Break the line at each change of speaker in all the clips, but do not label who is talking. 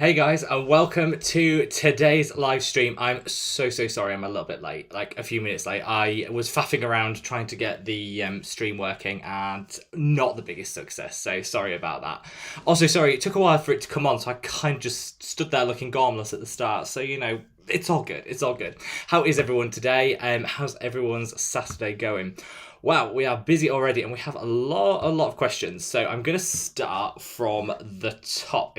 Hey guys, and welcome to today's live stream. I'm so sorry I'm a little bit late, like a few minutes late. I was faffing around trying to get the stream working and not the biggest success, so sorry about that. Also, sorry, it took a while for it to come on, so I kind of just stood there looking harmless at the start, so it's all good, it's all good. How is everyone today? How's everyone's Saturday going? Wow, we are busy already and we have a lot of questions, so I'm going to start from the top,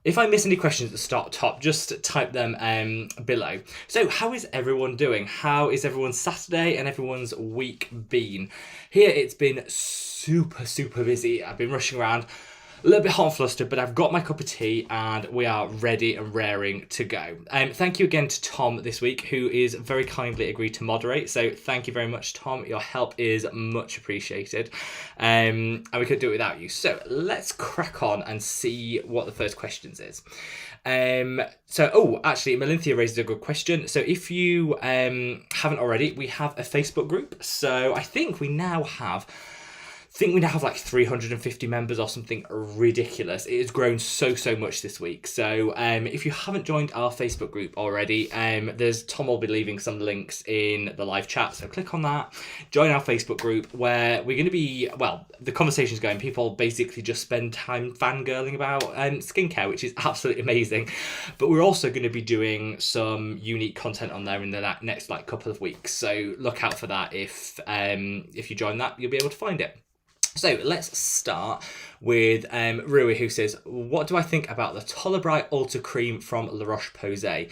if I miss any questions at the start top, just type them below. So how is everyone doing? How is everyone's Saturday and everyone's week been? Here it's been super busy. I've been rushing around, a little bit hot and flustered, but I've got my cup of tea and we are ready and raring to go. Thank you again to Tom this week, who is very kindly agreed to moderate. So thank you very much, Tom. Your help is much appreciated. And we couldn't do it without you. So let's crack on and see what the first questions is. Actually, Melinthia raises a good question. So if you haven't already, we have a Facebook group. So I think we now have like 350 members or something ridiculous. It has grown so much this week. So if you haven't joined our Facebook group already, Tom will be leaving some links in the live chat. So click on that, join our Facebook group where we're going to be, the conversation's going. People basically just spend time fangirling about skincare, which is absolutely amazing. But we're also going to be doing some unique content on there in the next couple of weeks. So look out for that. If you join that, you'll be able to find it. So let's start with Rui, who says, what do I think about the Tolabrite Ultra Cream from La Roche-Posay?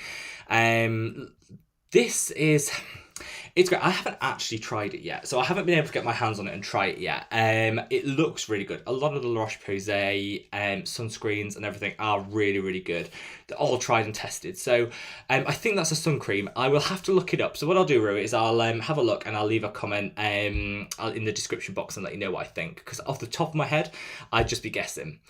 It's great. I haven't actually tried it yet, so I haven't been able to get my hands on it and try it yet. It looks really good. A lot of the La Roche-Posay sunscreens and everything are really good. They're all tried and tested. So I think that's a sun cream. I will have to look it up. So what I'll do, Rui, is I'll have a look and I'll leave a comment in the description box and let you know what I think. Because off the top of my head, I'd just be guessing.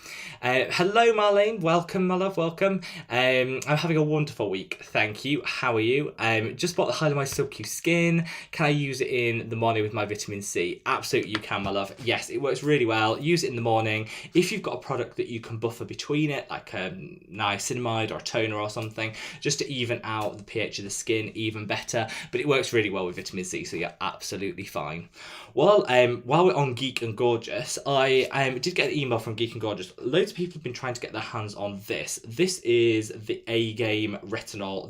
Hello, Marlene. Welcome, my love. Welcome. I'm having a wonderful week. Thank you. How are you? Just bought the Highlight My Silky Skin. Can I use it in the morning with my vitamin C? Absolutely you can, my love. Yes, it works really well. Use it in the morning. If you've got a product that you can buffer between it, like a niacinamide or a toner or something, just to even out the pH of the skin even better. But it works really well with vitamin C, so you're absolutely fine. Well, while we're on Geek and Gorgeous, I did get an email from Geek and Gorgeous. Loads of people have been trying to get their hands on this. This is the A-Game Retinol.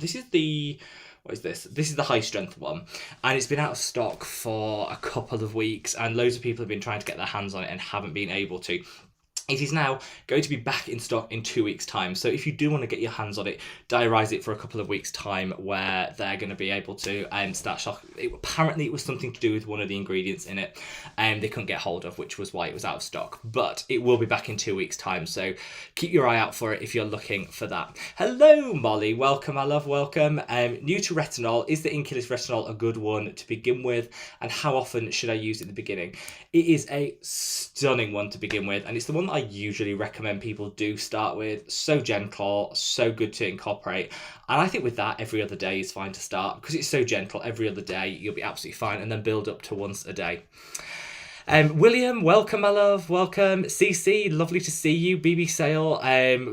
What is this? This is the high strength one, and it's been out of stock for a couple of weeks, and loads of people have been trying to get their hands on it and haven't been able to. It is now going to be back in stock in 2 weeks' time. So if you do want to get your hands on it, diarise it for a couple of weeks' time where they're going to be able to start stock. Apparently, it was something to do with one of the ingredients in it and they couldn't get hold of, which was why it was out of stock. But it will be back in 2 weeks' time. So keep your eye out for it if you're looking for that. Hello, Molly. Welcome, my love. Welcome. New to retinol. Is the Inculus retinol a good one to begin with? And how often should I use it at the beginning? It is a stunning one to begin with. And it's the one that I usually recommend people do start with. So gentle, so good to incorporate, and I think with that every other day is fine to start because it's so gentle. Every other day you'll be absolutely fine, and then build up to once a day. William, welcome, my love. Welcome. CC, lovely to see you. BB Sale,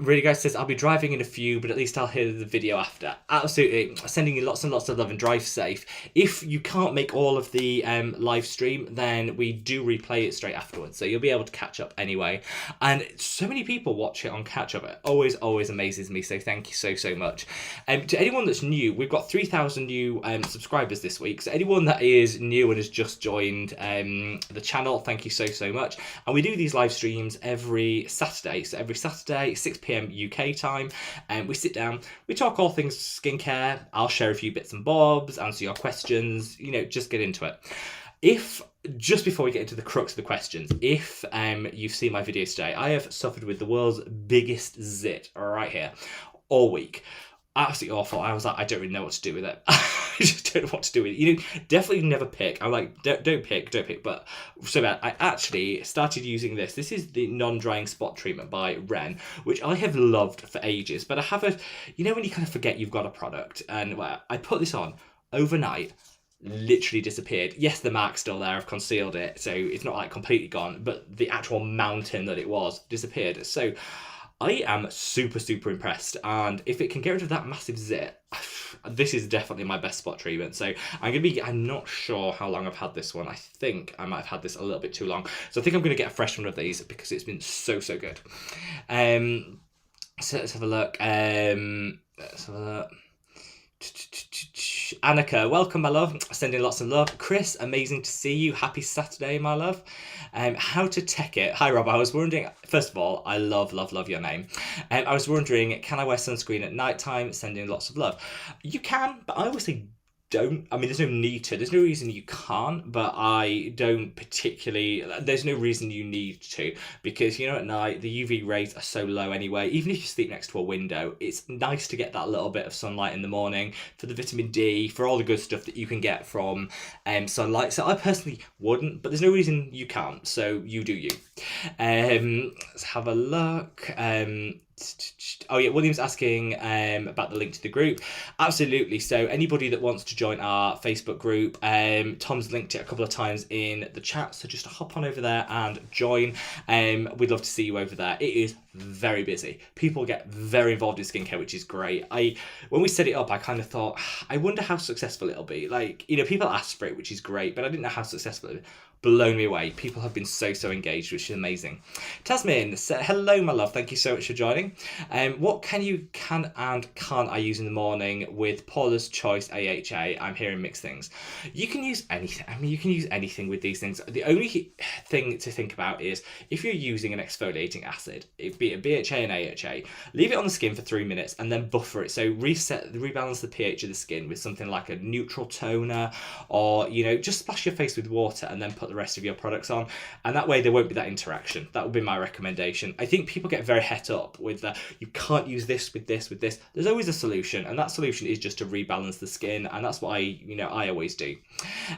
really guys says, I'll be driving in a few, but at least I'll hear the video after. Absolutely. Sending you lots and lots of love and drive safe. If you can't make all of the live stream, then we do replay it straight afterwards. So you'll be able to catch up anyway. And so many people watch it on catch up. It always amazes me. So thank you so much. To anyone that's new, we've got 3,000 new subscribers this week. So anyone that is new and has just joined the channel, thank you so much. And we do these live streams every Saturday. So every Saturday, 6 p.m. UK time, and we sit down, we talk all things skincare. I'll share a few bits and bobs, answer your questions, just get into it. Just before we get into the crux of the questions, if you've seen my video today, I have suffered with the world's biggest zit right here all week. Absolutely awful. I was like, I don't really know what to do with it. I just don't know what to do with it. Definitely never pick. I'm like, don't pick. But so bad. I actually started using this. This is the non-drying spot treatment by Ren, which I have loved for ages. But I have when you kind of forget you've got a product, and I put this on overnight. Literally disappeared. Yes, the mark's still there. I've concealed it, so it's not like completely gone, but the actual mountain that it was disappeared. So I am super, super impressed. And if it can get rid of that massive zit, this is definitely my best spot treatment. So I'm not sure how long I've had this one. I think I might have had this a little bit too long. So I think I'm going to get a fresh one of these because it's been so, so good. So let's have a look. Annika, welcome, my love. Sending lots of love. Chris, amazing to see you. Happy Saturday, my love. How to tech it. Hi, Rob. I was wondering, first of all, I love your name. I was wondering, can I wear sunscreen at night time? Sending lots of love. You can, but I always say don't. I mean, there's no need to. There's no reason you can't, but I don't particularly. There's no reason you need to, because at night the UV rays are so low anyway. Even if you sleep next to a window, it's nice to get that little bit of sunlight in the morning for the vitamin D, for all the good stuff that you can get from sunlight. So I personally wouldn't, but there's no reason you can't. So you do you. Let's have a look. Oh yeah, William's asking about the link to the group. Absolutely. So anybody that wants to join our Facebook group, Tom's linked it a couple of times in the chat, so just hop on over there and join. We'd love to see you over there. It is very busy. People get very involved in skincare, which is great. When we set it up, I kind of thought, I wonder how successful it'll be. Like, people ask for it, which is great, but I didn't know how successful it would be. Blown me away. People have been so engaged, which is amazing. Tasmin, hello, my love. Thank you so much for joining. What can and can't I use in the morning with Paula's Choice AHA? I'm hearing mixed things. You can use anything. I mean, you can use anything with these things. The only thing to think about is if you're using an exfoliating acid, be it BHA and AHA, leave it on the skin for 3 minutes and then buffer it. So rebalance the pH of the skin with something like a neutral toner, or just splash your face with water and then put the rest of your products on, and that way there won't be that interaction. That would be my recommendation. I think people get very het up with that you can't use this with this. There's always a solution, and that solution is just to rebalance the skin, and that's what I always do.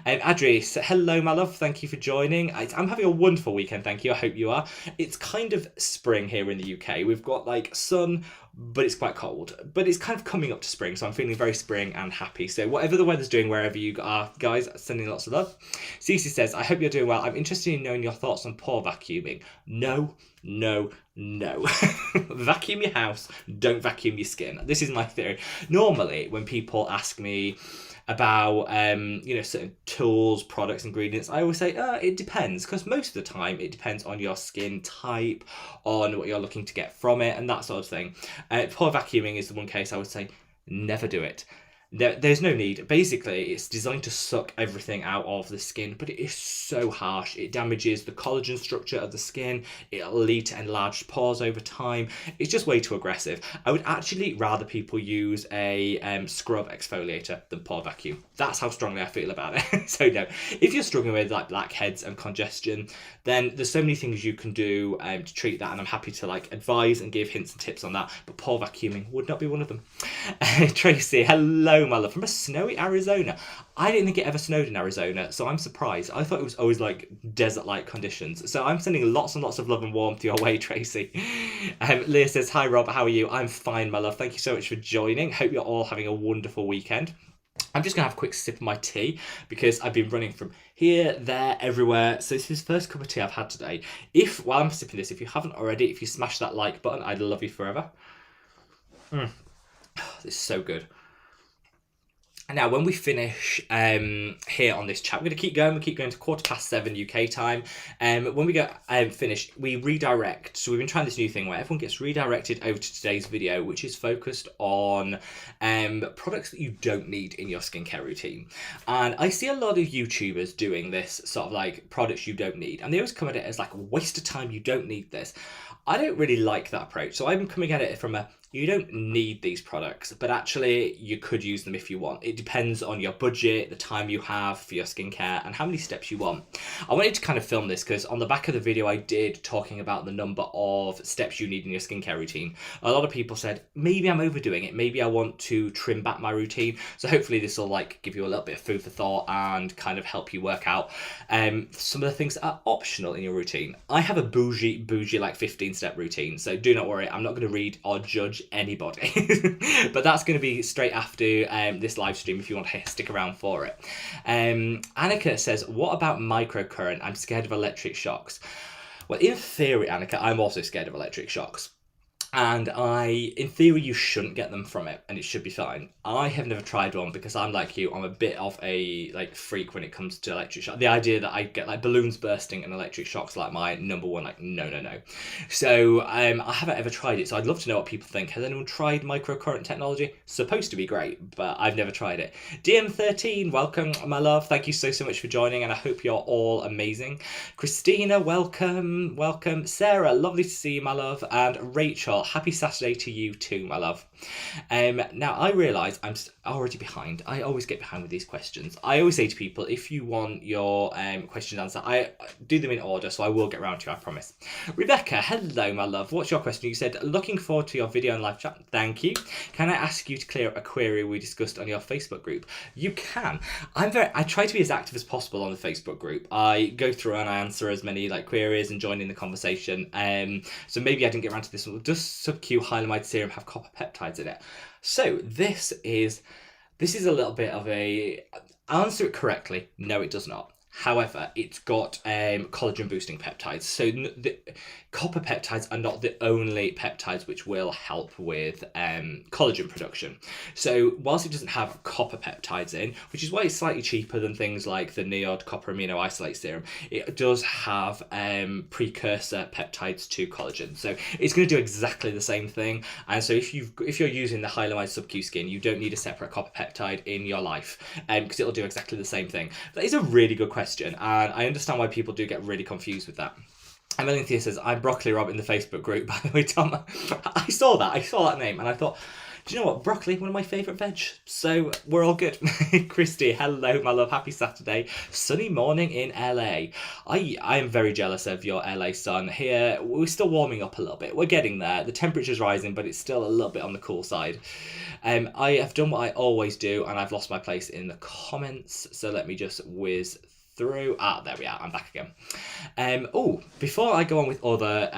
Adri, hello, my love. Thank you for joining. I'm having a wonderful weekend, thank you. I hope you are. It's kind of spring here in the UK. We've got like sun, but it's quite cold, but it's kind of coming up to spring, so I'm feeling very spring and happy. So whatever the weather's doing wherever you are, guys, sending lots of love. Cece says, I hope you're doing well. I'm interested in knowing your thoughts on pore vacuuming. No. Vacuum your house, don't vacuum your skin. This is my theory. Normally when people ask me about certain tools, products, ingredients, I always say it depends, because most of the time it depends on your skin type, on what you're looking to get from it, and that sort of thing. Pore vacuuming is the one case I would say never do it. There's no need. Basically, it's designed to suck everything out of the skin, but it is so harsh. It damages the collagen structure of the skin. It'll lead to enlarged pores over time. It's just way too aggressive. I would actually rather people use a scrub exfoliator than pore vacuum. That's how strongly I feel about it. So no, if you're struggling with like blackheads and congestion, then there's so many things you can do to treat that, and I'm happy to advise and give hints and tips on that, but pore vacuuming would not be one of them. Tracy, hello, my love, from a snowy Arizona. I didn't think it ever snowed in Arizona, so I'm surprised. I thought it was always desert-like conditions. So I'm sending lots and lots of love and warmth your way, Tracy. Leah says, hi Rob, how are you? I'm fine, my love. Thank you so much for joining. Hope you're all having a wonderful weekend. I'm just going to have a quick sip of my tea because I've been running from here, there, everywhere. So this is the first cup of tea I've had today. While I'm sipping this, if you haven't already, if you smash that like button, I'd love you forever. This is so good. Now, when we finish here on this chat, we're going to keep going. We keep going to 7:15 UK time. When we go finish, we redirect. So we've been trying this new thing where everyone gets redirected over to today's video, which is focused on products that you don't need in your skincare routine. And I see a lot of YouTubers doing this sort of products you don't need. And they always come at it as a waste of time. You don't need this. I don't really like that approach. So I'm coming at it from you don't need these products, but actually you could use them if you want. It depends on your budget, the time you have for your skincare, and how many steps you want. I wanted to kind of film this because on the back of the video I did talking about the number of steps you need in your skincare routine, a lot of people said, maybe I'm overdoing it. Maybe I want to trim back my routine. So hopefully this will give you a little bit of food for thought and kind of help you work out some of the things that are optional in your routine. I have a bougie 15-step routine. So do not worry. I'm not going to read or judge anybody, but that's going to be straight after this live stream if you want to stick around for it. Annika says, what about microcurrent? I'm scared of electric shocks. Well, in theory, Annika, I'm also scared of electric shocks. And in theory, you shouldn't get them from it, and it should be fine. I have never tried one because I'm like you. I'm a bit of a freak when it comes to electric shock. The idea that I get like balloons bursting and electric shocks like my number one, like no. So I haven't ever tried it. So I'd love to know what people think. Has anyone tried microcurrent technology? Supposed to be great, but I've never tried it. DM13, welcome, my love. Thank you so much for joining, and I hope you're all amazing. Christina, welcome. Sarah, lovely to see you, my love, and Rachel. Happy Saturday to you too, my love. Now, I realise I'm already behind. I always get behind with these questions. I always say to people, if you want your questions answered, I do them in order, so I will get around to you, I promise. Rebecca, hello, my love. What's your question? You said, looking forward to your video and live chat. Thank you. Can I ask you to clear up a query we discussed on your Facebook group? You can. I try to be as active as possible on the Facebook group. I go through and I answer as many queries and join in the conversation. So maybe I didn't get around to this one. Does sub-Q hyaluronide serum have copper peptides in it? So this is a little bit of I'll answer it correctly. No, it does not. However, it's got collagen boosting peptides. So the copper peptides are not the only peptides which will help with collagen production. So whilst it doesn't have copper peptides in, which is why it's slightly cheaper than things like the Neod copper amino isolate serum, it does have precursor peptides to collagen. So it's going to do exactly the same thing. And so if you're using the hyaluronide sub-Q skin, you don't need a separate copper peptide in your life because it'll do exactly the same thing. That is a really good question. And I understand why people do get really confused with that. And Melinthea says, I'm Broccoli Rob in the Facebook group. By the way, Tom, I saw that name and I thought, do you know what? Broccoli, one of my favourite veg. So we're all good. Christy, hello, my love. Happy Saturday. Sunny morning in LA. I am very jealous of your LA sun. Here, we're still warming up a little bit. We're getting there. The temperature's rising, but it's still a little bit on the cool side. I have done what I always do, and I've lost my place in the comments. So let me just whiz through. There we are. I'm back again. Before I go on with other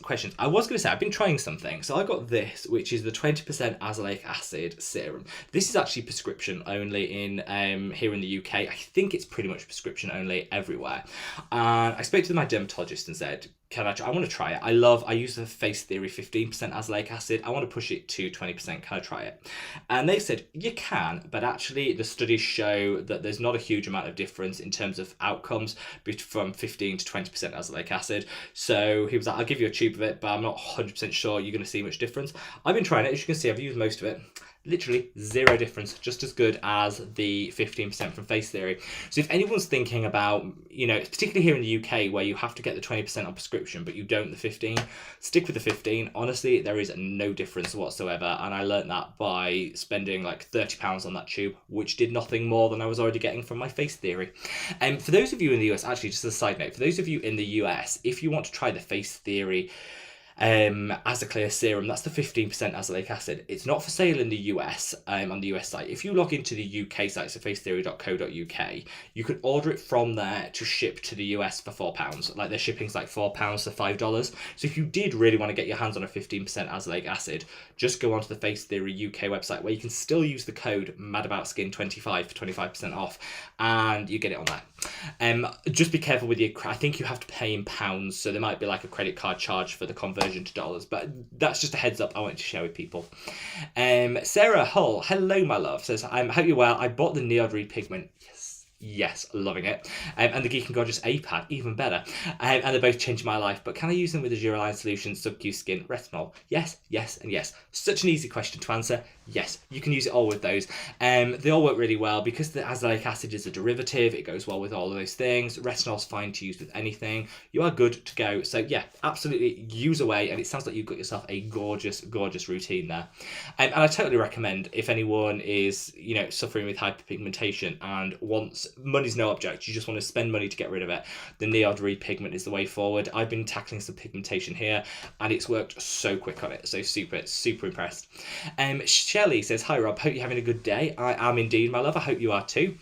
questions, I was going to say I've been trying something. So I got this, which is the 20% azelaic acid serum. This is actually prescription only in here in the UK. I think it's pretty much prescription only everywhere. And I spoke to my dermatologist and said, I want to try it. I use the Face Theory 15% azelaic acid. I want to push it to 20%. Can I try it? And they said, you can, but actually the studies show that there's not a huge amount of difference in terms of outcomes from 15 to 20% azelaic acid. So he was like, I'll give you a tube of it, but I'm not 100% sure you're going to see much difference. I've been trying it. As you can see, I've used most of it. Literally zero difference, just as good as the 15% from Face Theory. So if anyone's thinking about, particularly here in the UK where you have to get the 20% on prescription, but you don't the 15, stick with the 15. Honestly, there is no difference whatsoever. And I learned that by spending like £30 on that tube, which did nothing more than I was already getting from my Face Theory. And for those of you in the US, actually, just as a side note, for those of you in the US, if you want to try the Face Theory as a clear serum, that's the 15% azelaic acid. It's not for sale in the US on the US site. If you log into the UK site, so facetheory.co.uk, you can order it from there to ship to the US for £4. Like their shipping's like £4 to $5. So if you did really want to get your hands on a 15% azelaic acid, just go onto the Face Theory UK website where you can still use the code MADABOUTSKIN25 for 25% off, and you get it on there. Just be careful with I think you have to pay in pounds, so there might be like a credit card charge for the conversion to dollars, but that's just a heads up I wanted to share with people. Sarah Hull, hello my love, says, I hope you're well. I bought the Neod Repigment. Yes, loving it. And the Geek and Gorgeous A-Pad, even better. And they both changed my life. But can I use them with the Duraline Solution Sub-Q Skin Retinol? Yes, yes, and yes. Such an easy question to answer. Yes, you can use it all with those. They all work really well because the azelaic acid is a derivative. It goes well with all of those things. Retinol's fine to use with anything. You are good to go. So yeah, absolutely use away. And it sounds like you've got yourself a gorgeous, gorgeous routine there. And I totally recommend if anyone is, suffering with hyperpigmentation and wants money's no object, you just want to spend money to get rid of it, the Neod Repigment is the way forward. I've been tackling some pigmentation here and it's worked so quick on it, so super impressed. Shelly says, hi Rob, hope you're having a good day. I am indeed, my love. I hope you are too.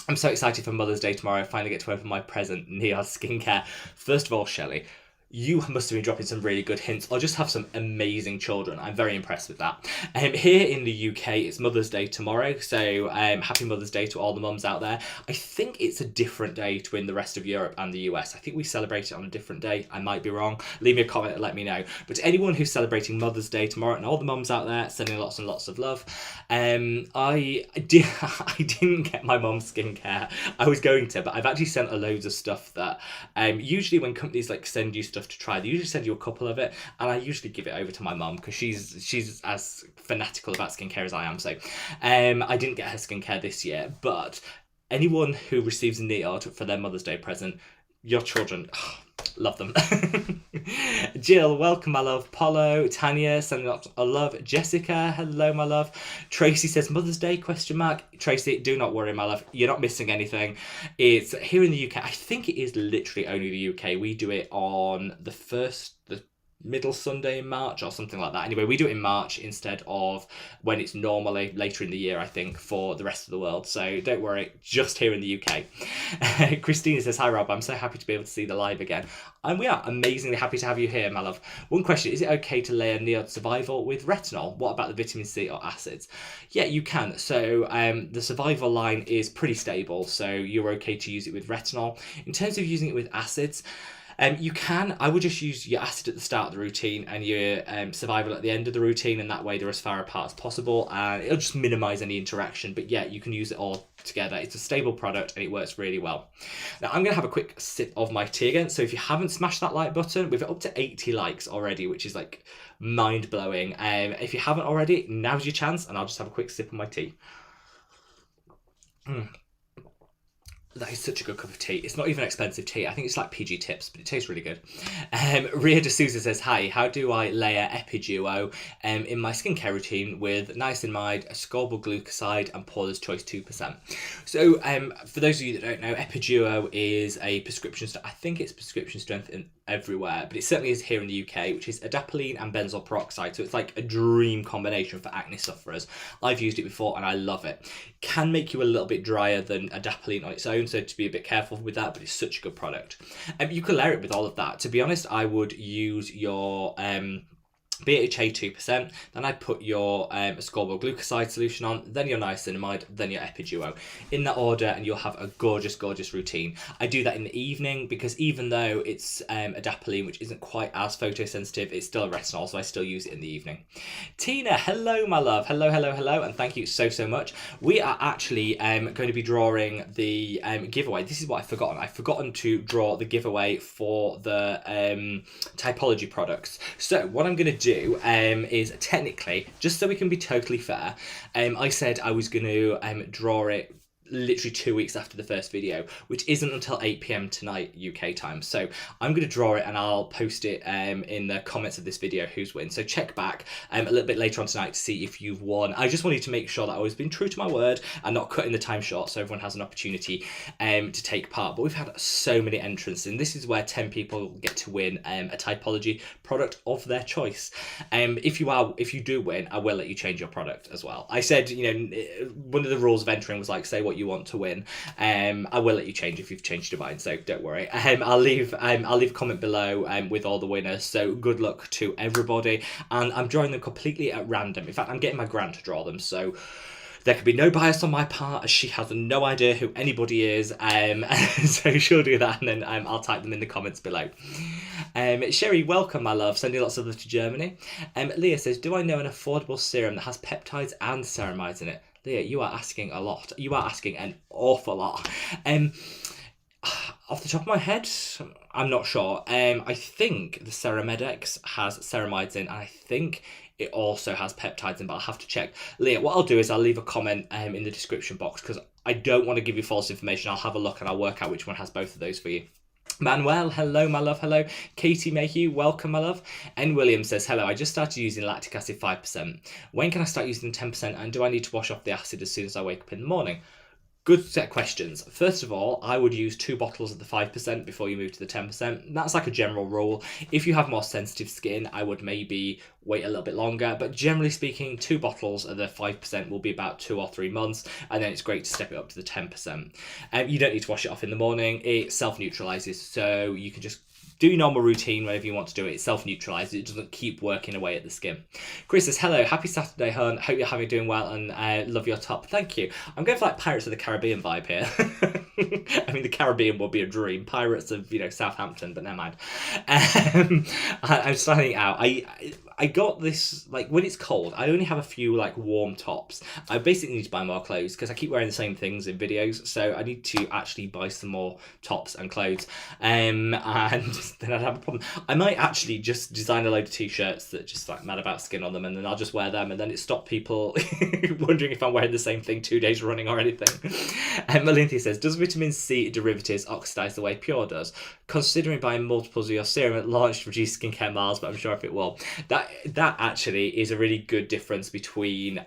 I'm so excited for Mother's Day tomorrow. I finally get to open my present, Neod Skincare. First of all, Shelly, you must have been dropping some really good hints or just have some amazing children. I'm very impressed with that. Here in the UK, it's Mother's Day tomorrow, so happy Mother's Day to all the mums out there. I think it's a different day to in the rest of Europe and the US. I think we celebrate it on a different day. I might be wrong. Leave me a comment and let me know. But to anyone who's celebrating Mother's Day tomorrow and all the mums out there, sending lots and lots of love. I didn't get my mum skincare. I was going to, but I've actually sent her loads of stuff that usually when companies like send you stuff to try, they usually send you a couple of it, and I usually give it over to my mum because she's as fanatical about skincare as I am. So I didn't get her skincare this year, but anyone who receives a Neod for their Mother's Day present, your children, love them. Jill, welcome, my love. Polo, Tanya, sending lots of love. Jessica, hello, my love. Tracy says Mother's Day, question mark. Tracy, do not worry, my love. You're not missing anything. It's here in the UK. I think it is literally only the UK. We do it on the middle Sunday in March or something like that. Anyway, we do it in March instead of when it's normally later in the year, I think, for the rest of the world. So don't worry, just here in the UK. Christina says, hi Rob, I'm so happy to be able to see the live again. And we are amazingly happy to have you here, my love. One question, is it okay to layer Neod Survival with retinol? What about the vitamin C or acids? Yeah, you can. So the Survival line is pretty stable, so you're okay to use it with retinol. In terms of using it with acids, you can. I would just use your acid at the start of the routine and your survival at the end of the routine, and that way they're as far apart as possible, and it'll just minimise any interaction. But yeah, you can use it all together. It's a stable product and it works really well. Now I'm going to have a quick sip of my tea again, so if you haven't smashed that like button, we've up to 80 likes already, which is like mind-blowing. If you haven't already, now's your chance, and I'll just have a quick sip of my tea. That is such a good cup of tea. It's not even expensive tea. I think it's like PG Tips, but it tastes really good. Ria D'Souza says, hi, how do I layer epiduo in my skincare routine with niacinamide, ascorbyl glucoside, and Paula's Choice 2%? So for those of you that don't know, epiduo is a prescription, I think it's prescription strength in everywhere, but it certainly is here in the UK, which is adapalene and benzoyl peroxide. So it's like a dream combination for acne sufferers. I've used it before and I love it. Can make you a little bit drier than adapalene on its own, so to be a bit careful with that, but it's such a good product. You can layer it with all of that. To be honest, I would use your BHA 2%, then I'd put your ascorbyl glucoside solution on, then your niacinamide, then your epiduo, in that order, and you'll have a gorgeous, gorgeous routine. I do that in the evening because even though it's adapalene, which isn't quite as photosensitive, it's still a retinol, so I still use it in the evening. Tina, hello, my love. Hello, hello, hello, and thank you so, so much. We are actually going to be drawing the giveaway. This is what I've forgotten. I've forgotten to draw the giveaway for the typology products. So what I'm going to do is technically, just so we can be totally fair, I said I was going to draw it literally 2 weeks after the first video, which isn't until 8 PM tonight UK time. So I'm going to draw it and I'll post it in the comments of this video who's won. So check back a little bit later on tonight to see if you've won. I just wanted to make sure that I was being true to my word and not cutting the time short, so everyone has an opportunity to take part. But we've had so many entrants, and this is where 10 people get to win a typology product of their choice. If you do win, I will let you change your product as well. I said, one of the rules of entering was like, say what you want to win. I will let you change if you've changed your mind, so don't worry. I'll leave a comment below with all the winners, so good luck to everybody, and I'm drawing them completely at random. In fact, I'm getting my gran to draw them, so there could be no bias on my part, as she has no idea who anybody is, so she'll do that, and then I'll type them in the comments below. Sherry, welcome, my love. Sending lots of love to Germany. Leah says, do I know an affordable serum that has peptides and ceramides in it? Leah, you are asking a lot. You are asking an awful lot. Off the top of my head, I'm not sure. I think the Ceramedex has ceramides in, and I think it also has peptides in, but I'll have to check. Leah, what I'll do is I'll leave a comment in the description box, because I don't want to give you false information. I'll have a look and I'll work out which one has both of those for you. Manuel, hello, my love, hello. Katie Mayhew, welcome, my love. N. Williams says, hello, I just started using lactic acid 5%. When can I start using 10%, and do I need to wash off the acid as soon as I wake up in the morning? Good set of questions. First of all, I would use 2 bottles of the 5% before you move to the 10%. That's like a general rule. If you have more sensitive skin, I would maybe wait a little bit longer. But generally speaking, 2 bottles of the 5% will be about 2 or 3 months. And then it's great to step it up to the 10%. You don't need to wash it off in the morning. It self-neutralizes. So you can just do your normal routine whenever you want to do it. It self-neutralizes. It doesn't keep working away at the skin. Chris says, hello, happy Saturday, hun. Hope you're doing well and love your top. Thank you. I'm going for like Pirates of the Caribbean vibe here. I mean, the Caribbean would be a dream. Pirates of, Southampton, but never mind. I'm starting out. I got this, like, when it's cold, I only have a few, like, warm tops. I basically need to buy more clothes because I keep wearing the same things in videos, so I need to actually buy some more tops and clothes. And then I'd have a problem. I might actually just design a load of t-shirts that just, like, mad about skin on them, and then I'll just wear them, and then it stops people wondering if I'm wearing the same thing 2 days running or anything. And Melinthia says, does vitamin C derivatives oxidize the way Pure does? Considering buying multiples of your serum at launch to reduce skincare miles, but I'm sure if it will. That actually is a really good difference between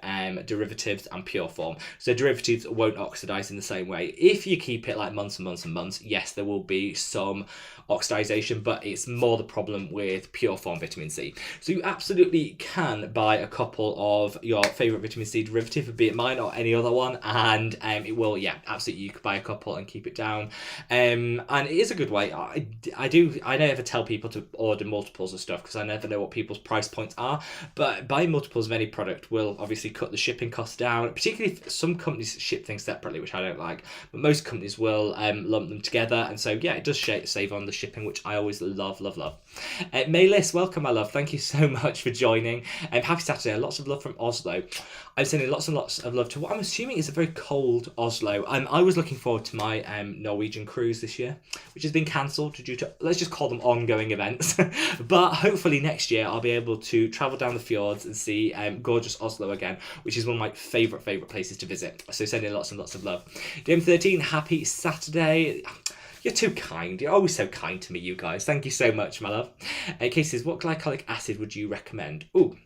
derivatives and pure form. So derivatives won't oxidize in the same way. If you keep it like months and months and months, yes, there will be some oxidization, but it's more the problem with pure form vitamin C. So you absolutely can buy a couple of your favorite vitamin C derivative, be it mine or any other one, and it will, yeah, absolutely, you could buy a couple and keep it down. And it is a good way. I never tell people to order multiples of stuff because I never know what people's price points are, but buying multiples of any product will obviously cut the shipping costs down, particularly if some companies ship things separately, which I don't like, but most companies will lump them together, and so yeah, it does save on the shipping, which I always love. Maylis, welcome, my love. Thank you so much for joining. Happy Saturday. Lots of love from Oslo. I'm sending lots and lots of love to what I'm assuming is a very cold Oslo. I was looking forward to my Norwegian cruise this year, which has been cancelled due to, let's just call them ongoing events. But hopefully next year I'll be able to travel down the fjords and see gorgeous Oslo again, which is one of my favourite places to visit. So sending lots and lots of love. DM13, happy Saturday. You're too kind. You're always so kind to me, you guys. Thank you so much, my love. Kay says, what glycolic acid would you recommend? Ooh.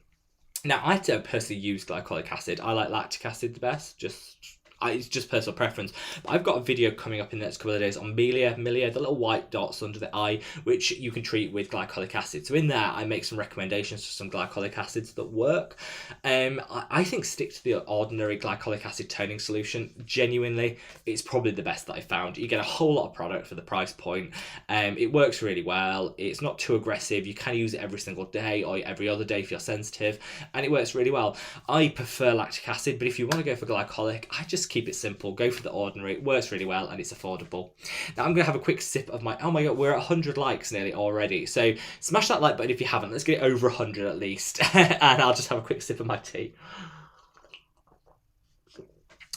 Now, I don't personally use glycolic acid. I like lactic acid the best. It's just personal preference. But I've got a video coming up in the next couple of days on Milia, the little white dots under the eye, which you can treat with glycolic acid. So in there, I make some recommendations for some glycolic acids that work. I think stick to the ordinary glycolic acid toning solution. Genuinely, it's probably the best that I found. You get a whole lot of product for the price point. It works really well. It's not too aggressive. You can use it every single day or every other day if you're sensitive, and it works really well. I prefer lactic acid, but if you want to go for glycolic, I just keep it simple. Go for the ordinary. It works really well and it's affordable. Now I'm going to have a quick sip of my... Oh my god, we're at 100 likes nearly already. So smash that like button if you haven't. Let's get it over 100 at least. And I'll just have a quick sip of my tea.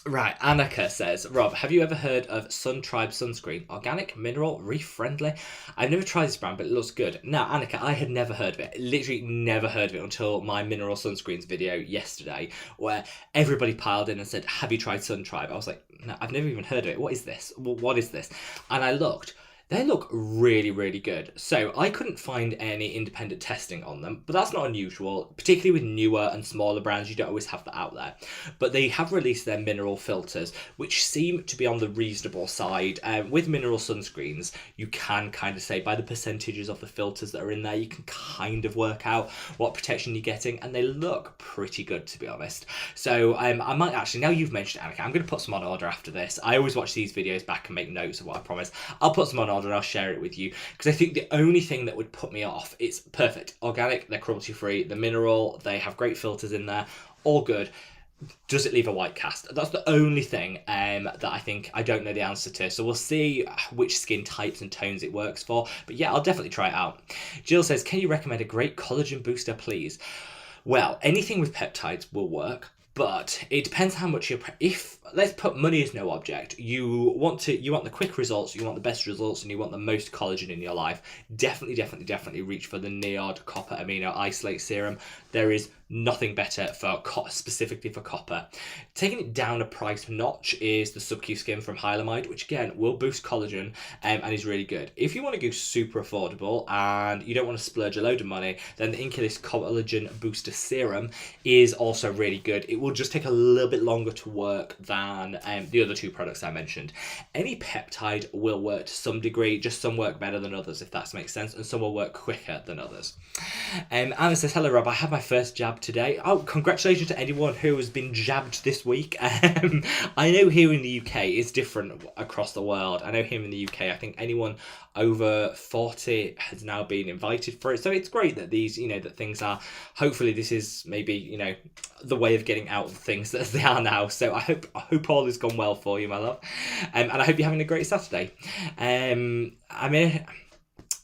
Right, Annika says, Rob, have you ever heard of Sun Tribe sunscreen? Organic, mineral, reef friendly? I've never tried this brand, but it looks good. Now, Annika, I had never heard of it. Literally never heard of it until my mineral sunscreens video yesterday, where everybody piled in and said, have you tried Sun Tribe? I was like, no, I've never even heard of it. What is this? What is this? And I looked. They look really good. So I couldn't find any independent testing on them, but that's not unusual, particularly with newer and smaller brands. You don't always have that out there. But they have released their mineral filters, which seem to be on the reasonable side. With mineral sunscreens, you can kind of say by the percentages of the filters that are in there, you can kind of work out what protection you're getting, and they look pretty good, to be honest. So I might actually, now you've mentioned it, Annika, I'm going to put some on order after this. I always watch these videos back and make notes of what I promise. I'll put some on order and I'll share it with you, because I think the only thing that would put me off, it's perfect. Organic, they're cruelty free, the mineral, they have great filters in there, all good. Does it leave a white cast? That's the only thing that I think I don't know the answer to. So we'll see which skin types and tones it works for. But yeah, I'll definitely try it out. Jill says, can you recommend a great collagen booster, please? Well, anything with peptides will work. But it depends how much if let's put money as no object, you want the quick results, you want the best results, and you want the most collagen in your life, definitely reach for the Neod Copper Amino Isolate Serum. There is nothing better for specifically for copper. Taking it down a price notch is the Sub-Q Skin from Hylamide, which again will boost collagen and is really good. If you want to go super affordable and you don't want to splurge a load of money, then the Inculus Collagen Booster Serum is also really good. It will just take a little bit longer to work than the other two products I mentioned. Any peptide will work to some degree, just some work better than others, if that makes sense, and some will work quicker than others. Anna says, hello Rob, I had my first jab jabbed today. Oh, congratulations to anyone who has been jabbed this week. I know here in the UK it's different across the world. I know here in the UK, I think anyone over 40 has now been invited for it. So it's great that these, that things are, hopefully this is maybe, the way of getting out of things as they are now. So I hope all has gone well for you, my love. And I hope you're having a great Saturday.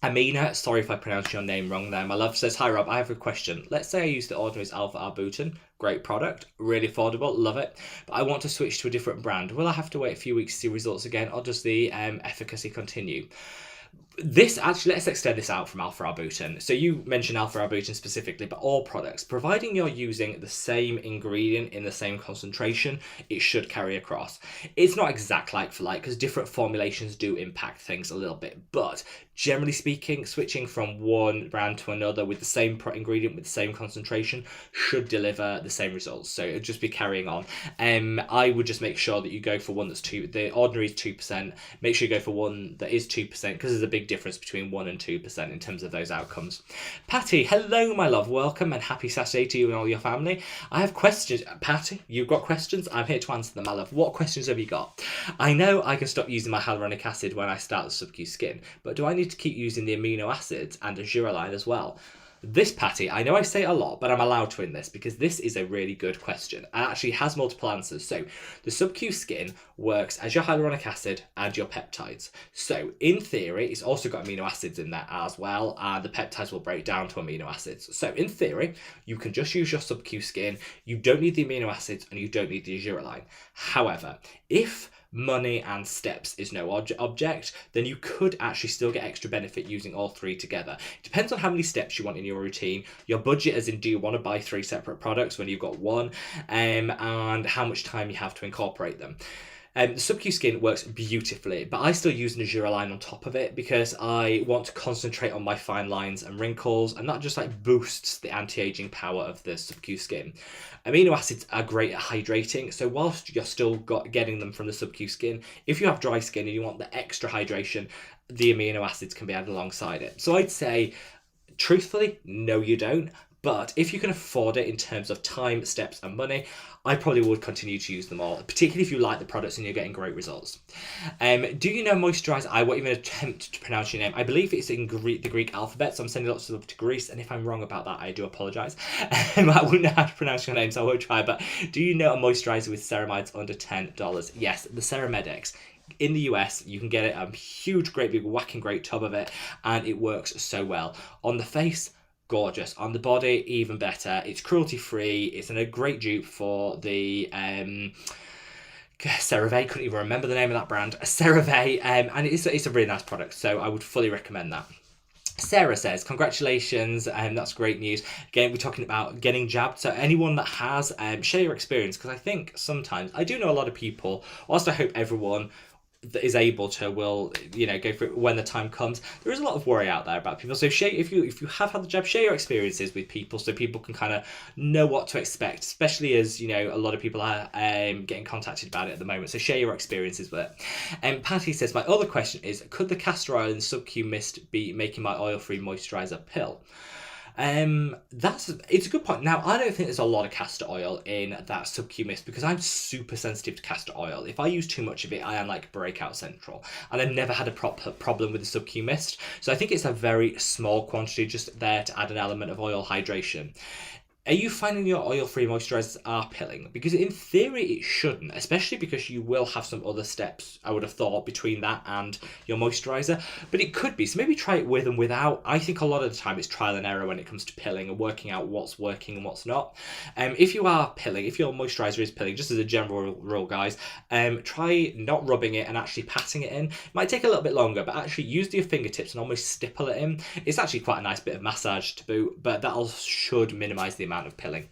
Amina, sorry if I pronounced your name wrong there, my love, says, hi Rob, I have a question. Let's say I use the Ordinary's Alpha Arbutin, great product, really affordable, love it, but I want to switch to a different brand. Will I have to wait a few weeks to see results again, or does the efficacy continue? This actually, let's extend this out from Alpha Arbutin. So you mentioned Alpha Arbutin specifically, but all products, providing you're using the same ingredient in the same concentration, it should carry across. It's not exact like for like, because different formulations do impact things a little bit, but generally speaking, switching from one brand to another with the same ingredient with the same concentration should deliver the same results. So it'll just be carrying on. I would just make sure that you go for one that's the Ordinary is 2%. Make sure you go for one that is 2%, because there's a big difference between 1 and 2% in terms of those outcomes. Patty, hello my love, welcome and happy Saturday to you and all your family. I have questions. Patty, you've got questions? I'm here to answer them, my love. What questions have you got? I know I can stop using my hyaluronic acid when I start the sub-Q skin, but do I need to keep using the amino acids and Azuraline as well? This, Patty, I know I say it a lot, but I'm allowed to in this because this is a really good question. It actually has multiple answers. So the sub-Q skin works as your hyaluronic acid and your peptides. So in theory, it's also got amino acids in there as well, and the peptides will break down to amino acids. So in theory, you can just use your sub-Q skin. You don't need the amino acids and you don't need the Azuraline. However, if money and steps is no object, then you could actually still get extra benefit using all three together. It depends on how many steps you want in your routine, your budget, as in do you want to buy 3 separate products when you've got one, and how much time you have to incorporate them. The sub-Q skin works beautifully, but I still use an Azuraline on top of it because I want to concentrate on my fine lines and wrinkles, and that just like boosts the anti-aging power of the sub-Q skin. Amino acids are great at hydrating, so whilst you're still getting them from the sub-Q skin, if you have dry skin and you want the extra hydration, the amino acids can be added alongside it. So I'd say, truthfully, no you don't. But if you can afford it in terms of time, steps and money, I probably would continue to use them all, particularly if you like the products and you're getting great results. Do you know moisturizer? I won't even attempt to pronounce your name. I believe it's in the Greek alphabet, so I'm sending lots of love to Greece, and if I'm wrong about that, I do apologise. I wouldn't know how to pronounce your name, so I won't try, but do you know a moisturizer with ceramides under $10? Yes, the Ceramedics. In the US, you can get it, a huge, great, big, whacking great tub of it, and it works so well. On the face, gorgeous. On the body, even better. It's cruelty-free. It's a great dupe for the CeraVe. Couldn't even remember the name of that brand. CeraVe, and it's a really nice product, so I would fully recommend that. Sarah says, congratulations, and that's great news. Again, we're talking about getting jabbed, so anyone that has, share your experience, because I think sometimes, I do know a lot of people, whilst I hope everyone that is able to will go for it when the time comes. There is a lot of worry out there about people, so share, if you have had the jab, share your experiences with people so people can kind of know what to expect, especially as a lot of people are getting contacted about it at the moment, so share your experiences with it. And Patty says, my other question is, could the castor oil in sub-Q mist be making my oil-free moisturizer pill? It's a good point. Now, I don't think there's a lot of castor oil in that sub-Q mist because I'm super sensitive to castor oil. If I use too much of it, I am like breakout central, and I've never had a proper problem with the sub-Q mist. So I think it's a very small quantity just there to add an element of oil hydration. Are you finding your oil-free moisturizers are pilling? Because in theory it shouldn't, especially because you will have some other steps, I would have thought, between that and your moisturizer. But it could be, so maybe try it with and without. I think a lot of the time it's trial and error when it comes to pilling and working out what's working and what's not. If you are pilling, if your moisturizer is pilling, just as a general rule, guys, try not rubbing it and actually patting it in. It might take a little bit longer, but actually use your fingertips and almost stipple it in. It's actually quite a nice bit of massage to boot, but that should minimize the amount of pilling.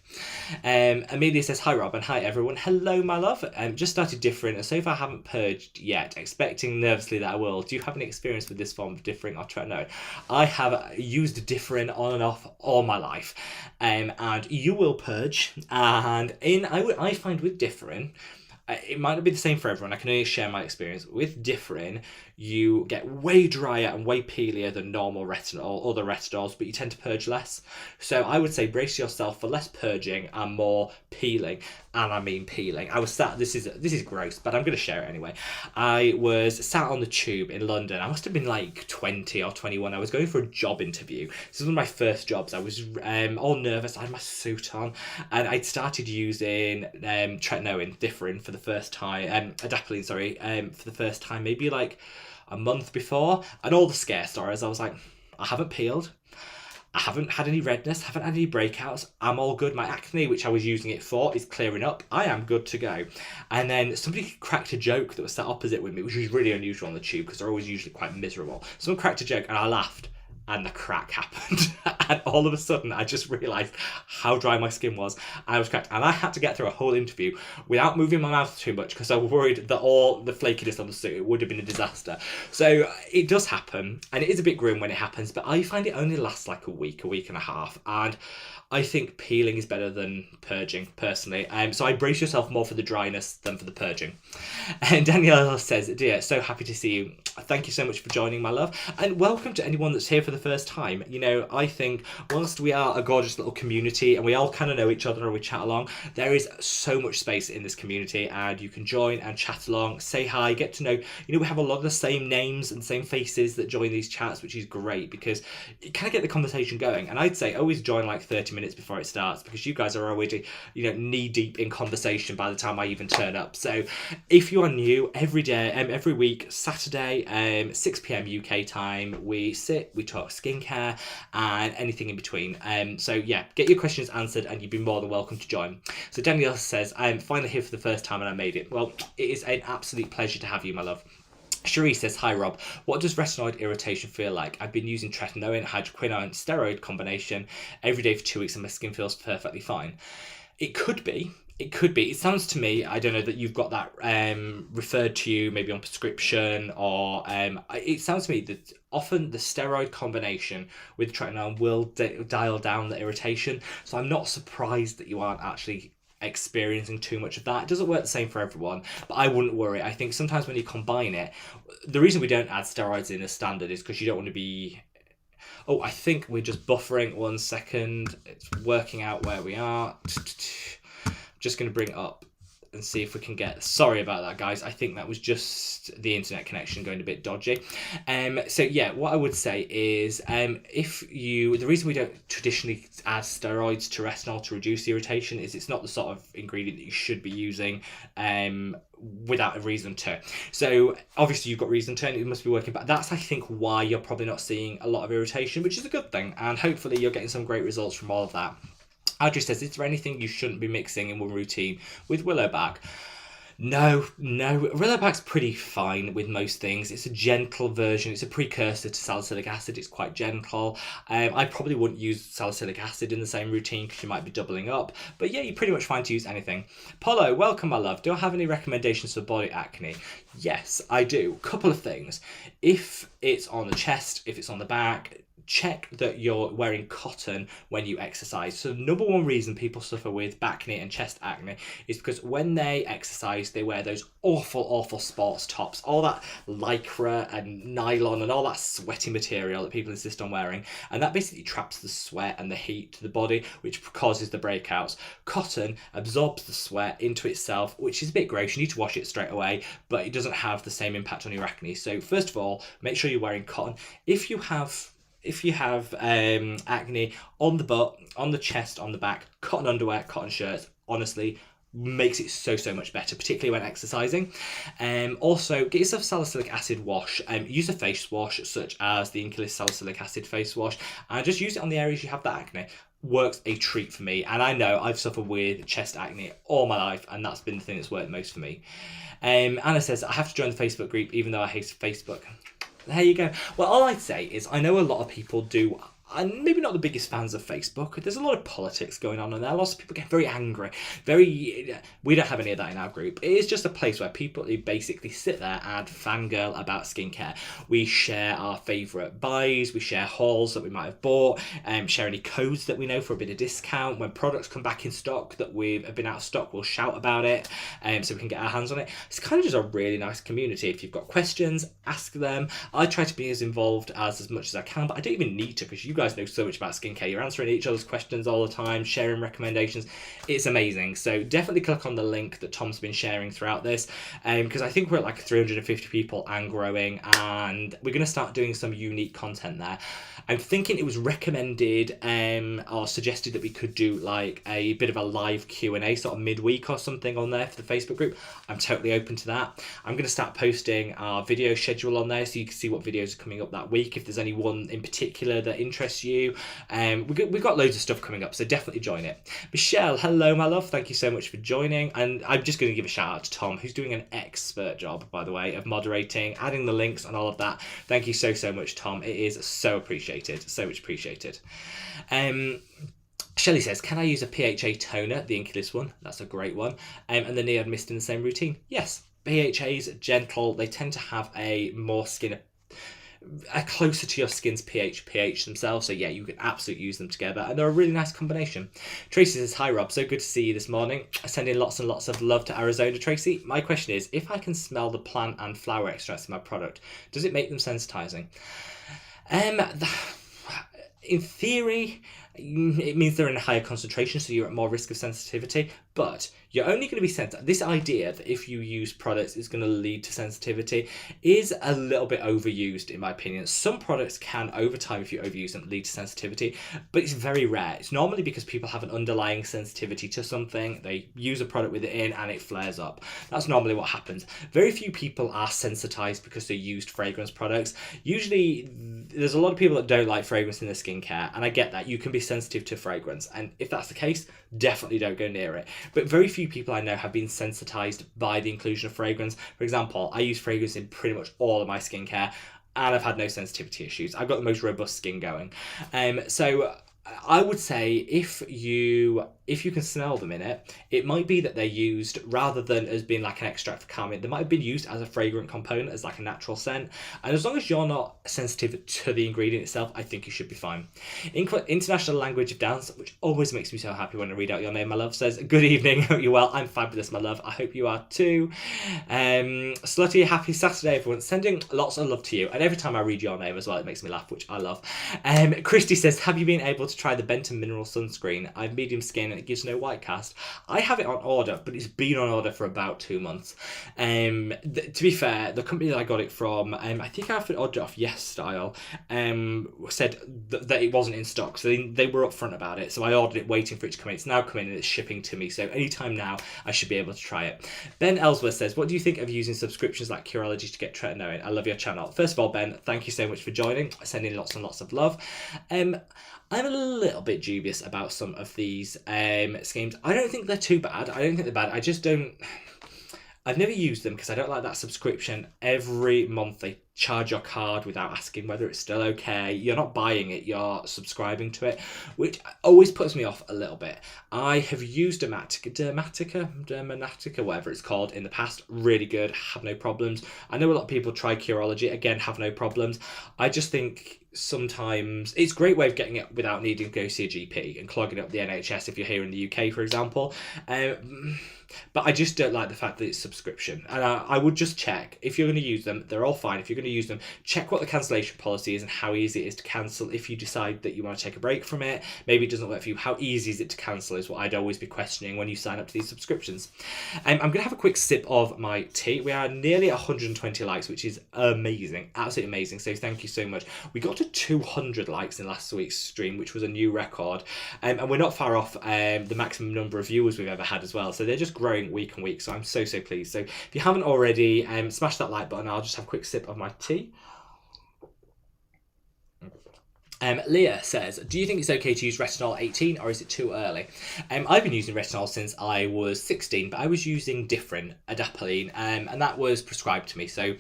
Amelia says, hi Rob, and hi everyone. Hello my love. Just started differing, and so far I haven't purged yet, expecting nervously that I will. Do you have any experience with this form of differing or tretinoin? I have used differing on and off all my life, and you will purge, and I find with differing, It might not be the same for everyone. I can only share my experience. With Differin, you get way drier and way peelier than normal retinol, other retinols, but you tend to purge less. So I would say brace yourself for less purging and more peeling. And I mean peeling. I was sat, this is gross, but I'm going to share it anyway. I was sat on the tube in London. I must have been like 20 or 21. I was going for a job interview. This was one of my first jobs. I was all nervous. I had my suit on, and I'd started using tretinoin, Differin, for the first time, adapalene, sorry, for the first time, maybe like a month before. And all the scare stories, I was like, I haven't peeled. I haven't had any redness, haven't had any breakouts. I'm all good. My acne, which I was using it for, is clearing up. I am good to go. And then somebody cracked a joke that was sat opposite with me, which was really unusual on the tube because they're always usually quite miserable. Someone cracked a joke and I laughed. And the crack happened. And all of a sudden, I just realised how dry my skin was. And I was cracked. And I had to get through a whole interview without moving my mouth too much because I was worried that all the flakiness on the suit, it would have been a disaster. So it does happen. And it is a bit grim when it happens. But I find it only lasts like a week and a half. And I think peeling is better than purging, personally. So I brace yourself more for the dryness than for the purging. And Danielle says, dear, so happy to see you. Thank you so much for joining, my love. And welcome to anyone that's here for the first time. You know, I think whilst we are a gorgeous little community and we all kind of know each other and we chat along, there is so much space in this community and you can join and chat along, say hi, get to know, you know, we have a lot of the same names and same faces that join these chats, which is great because you kind of get the conversation going. And I'd say always join like 30 minutes before it starts because you guys are already, you know, knee deep in conversation by the time I even turn up. So if you are new, every day, every week, Saturday, 6 p.m. UK time, we sit, we talk skincare and anything in between. So yeah, get your questions answered and you'd be more than welcome to join. So Danielle says, I'm finally here for the first time and I made it. Well, it is an absolute pleasure to have you, my love. Cherie says, hi Rob, what does retinoid irritation feel like? I've been using tretinoin, hydroquinone, steroid combination every day for 2 weeks and my skin feels perfectly fine. It could be. It sounds to me, I don't know, that you've got that referred to you maybe on prescription or it sounds to me that often the steroid combination with tretinoin will dial down the irritation. So I'm not surprised that you aren't actually experiencing too much of that. It doesn't work the same for everyone, but I wouldn't worry. I think sometimes when you combine it, the reason we don't add steroids in as standard is because you don't want to be... Oh, I think we're just buffering. 1 second. It's working out where we are. Just going to bring it up and see if we can get... Sorry about that, guys. I think that was just the internet connection going a bit dodgy. So yeah, what I would say is the reason we don't traditionally add steroids to retinol to reduce the irritation is it's not the sort of ingredient that you should be using without a reason to. So obviously you've got reason to and it must be working, but that's I think why you're probably not seeing a lot of irritation, which is a good thing, and hopefully you're getting some great results from all of that. Audrey says, is there anything you shouldn't be mixing in one routine with willowback? No. Willowback's pretty fine with most things. It's a gentle version. It's a precursor to salicylic acid. It's quite gentle. I probably wouldn't use salicylic acid in the same routine because you might be doubling up. But yeah, you're pretty much fine to use anything. Polo, welcome, my love. Do I have any recommendations for body acne? Yes, I do. Couple of things. If it's on the chest, if it's on the back, check that you're wearing cotton when you exercise. So the number one reason people suffer with back acne and chest acne is because when they exercise, they wear those awful sports tops, all that lycra and nylon and all that sweaty material that people insist on wearing. And that basically traps the sweat and the heat to the body, which causes the breakouts. Cotton absorbs the sweat into itself, which is a bit gross. You need to wash it straight away, but it doesn't have the same impact on your acne. So first of all, make sure you're wearing cotton. If you have acne on the butt, on the chest, on the back, cotton underwear, cotton shirts, honestly, makes it so much better, particularly when exercising. Also, get yourself a salicylic acid wash. Use a face wash such as the English Salicylic Acid face wash, and just use it on the areas you have that acne. Works a treat for me, and I know I've suffered with chest acne all my life, and that's been the thing that's worked most for me. Anna says, I have to join the Facebook group even though I hate Facebook. There you go. Well, all I'd say is I know a lot of people do I'm maybe not the biggest fans of Facebook. There's a lot of politics going on there. Lots of people get very angry. We don't have any of that in our group. It is just a place where people who basically sit there and fangirl about skincare. We share our favourite buys. We share hauls that we might have bought. Share any codes that we know for a bit of discount. When products come back in stock that we've been out of stock, we'll shout about it so we can get our hands on it. It's kind of just a really nice community. If you've got questions, ask them. I try to be as involved as much as I can, but I don't even need to, because you guys know so much about skincare. You're answering each other's questions all the time, sharing recommendations. It's amazing. So definitely click on the link that Tom's been sharing throughout this, because I think we're at like 350 people and growing, and we're going to start doing some unique content there. I'm thinking it was recommended or suggested that we could do like a bit of a live Q&A sort of midweek or something on there for the Facebook group. I'm totally open to that. I'm going to start posting our video schedule on there so you can see what videos are coming up that week. If there's any one in particular that interests you, we've got loads of stuff coming up, so definitely join it. Michelle, hello my love, thank you so much for joining. And I'm just going to give a shout out to Tom, who's doing an expert job, by the way, of moderating, adding the links and all of that. Thank you so much, Tom. It is so appreciated, so much appreciated. Shelly says, can I use a PHA toner, the inkless one? That's a great one. And the Neon Mist in the same routine? Yes. PHA's gentle. They tend to have a more closer to your skin's pH themselves. So yeah, you can absolutely use them together, and they're a really nice combination. Tracy says, hi Rob, so good to see you this morning. I send in lots and lots of love to Arizona, Tracy. My question is, if I can smell the plant and flower extracts in my product, does it make them sensitizing? In theory, it means they're in a higher concentration, so you're at more risk of sensitivity, but you're only going to be sensitive. This idea that if you use products it's going to lead to sensitivity is a little bit overused, in my opinion. Some products can, over time, if you overuse them, lead to sensitivity, but it's very rare. It's normally because people have an underlying sensitivity to something, they use a product with it in, and it flares up. That's normally what happens. Very few people are sensitized because they used fragrance products. Usually, there's a lot of people that don't like fragrance in their skincare, and I get that. You can be sensitive to fragrance, and if that's the case, definitely don't go near it. But very few people I know have been sensitized by the inclusion of fragrance. For example, I use fragrance in pretty much all of my skincare, and I've had no sensitivity issues. I've got the most robust skin going. So I would say if you can smell them in it, it might be that they're used rather than as being like an extract for calming. They might have been used as a fragrant component, as like a natural scent. And as long as you're not sensitive to the ingredient itself, I think you should be fine. International Language of Dance, which always makes me so happy when I read out your name, my love, says, good evening, hope you're well. I'm fabulous, my love. I hope you are too. Slutty, happy Saturday, everyone. Sending lots of love to you. And every time I read your name as well, it makes me laugh, which I love. Christy says, have you been able to try the Benton Mineral Sunscreen? I have medium skin and it gives no white cast. I have it on order, but it's been on order for about 2 months. To be fair, the company that I got it from, I think I ordered it off Yes Style, said that it wasn't in stock, so they were upfront about it. So I ordered it waiting for it to come in. It's now come in and it's shipping to me, so anytime now I should be able to try it. Ben Ellsworth says, what do you think of using subscriptions like Curology to get tretinoin? I love your channel. First of all, Ben, thank you so much for joining. I send in lots and lots of love. I'm a little bit dubious about some of these schemes. I don't think they're too bad. I don't think they're bad. I just don't... I've never used them because I don't like that subscription. Every month they charge your card without asking whether it's still okay. You're not buying it, you're subscribing to it, which always puts me off a little bit. I have used Dermatica, whatever it's called, in the past. Really good, have no problems. I know a lot of people try Curology, again, have no problems. I just think sometimes it's a great way of getting it without needing to go see a GP and clogging up the NHS if you're here in the UK, for example. But I just don't like the fact that it's subscription. And I would just check, if you're going to use them, they're all fine. If you're going to use them, check what the cancellation policy is and how easy it is to cancel if you decide that you want to take a break from it. Maybe it doesn't work for you. How easy is it to cancel is what I'd always be questioning when you sign up to these subscriptions. I'm going to have a quick sip of my tea. We are nearly 120 likes, which is amazing. Absolutely amazing. So thank you so much. We got to 200 likes in last week's stream, which was a new record. And we're not far off the maximum number of viewers we've ever had as well. So they're just growing week on week. So I'm so pleased. So if you haven't already, smash that like button. I'll just have a quick sip of my tea. Leah says, do you think it's okay to use Retinol 18 or is it too early? I've been using Retinol since I was 16, but I was using different adapalene, and that was prescribed to me. So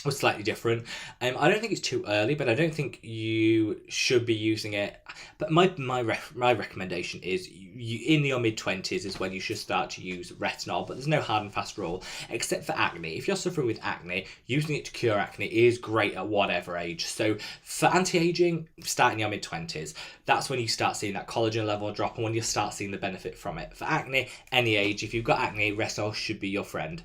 was slightly different. I don't think it's too early, but I don't think you should be using it. But my recommendation is you in your mid-20s is when you should start to use retinol. But there's no hard and fast rule, except for acne. If you're suffering with acne, using it to cure acne is great at whatever age. So for anti-aging, start in your mid-20s. That's when you start seeing that collagen level drop, and when you start seeing the benefit from it. For acne, any age, if you've got acne, retinol should be your friend.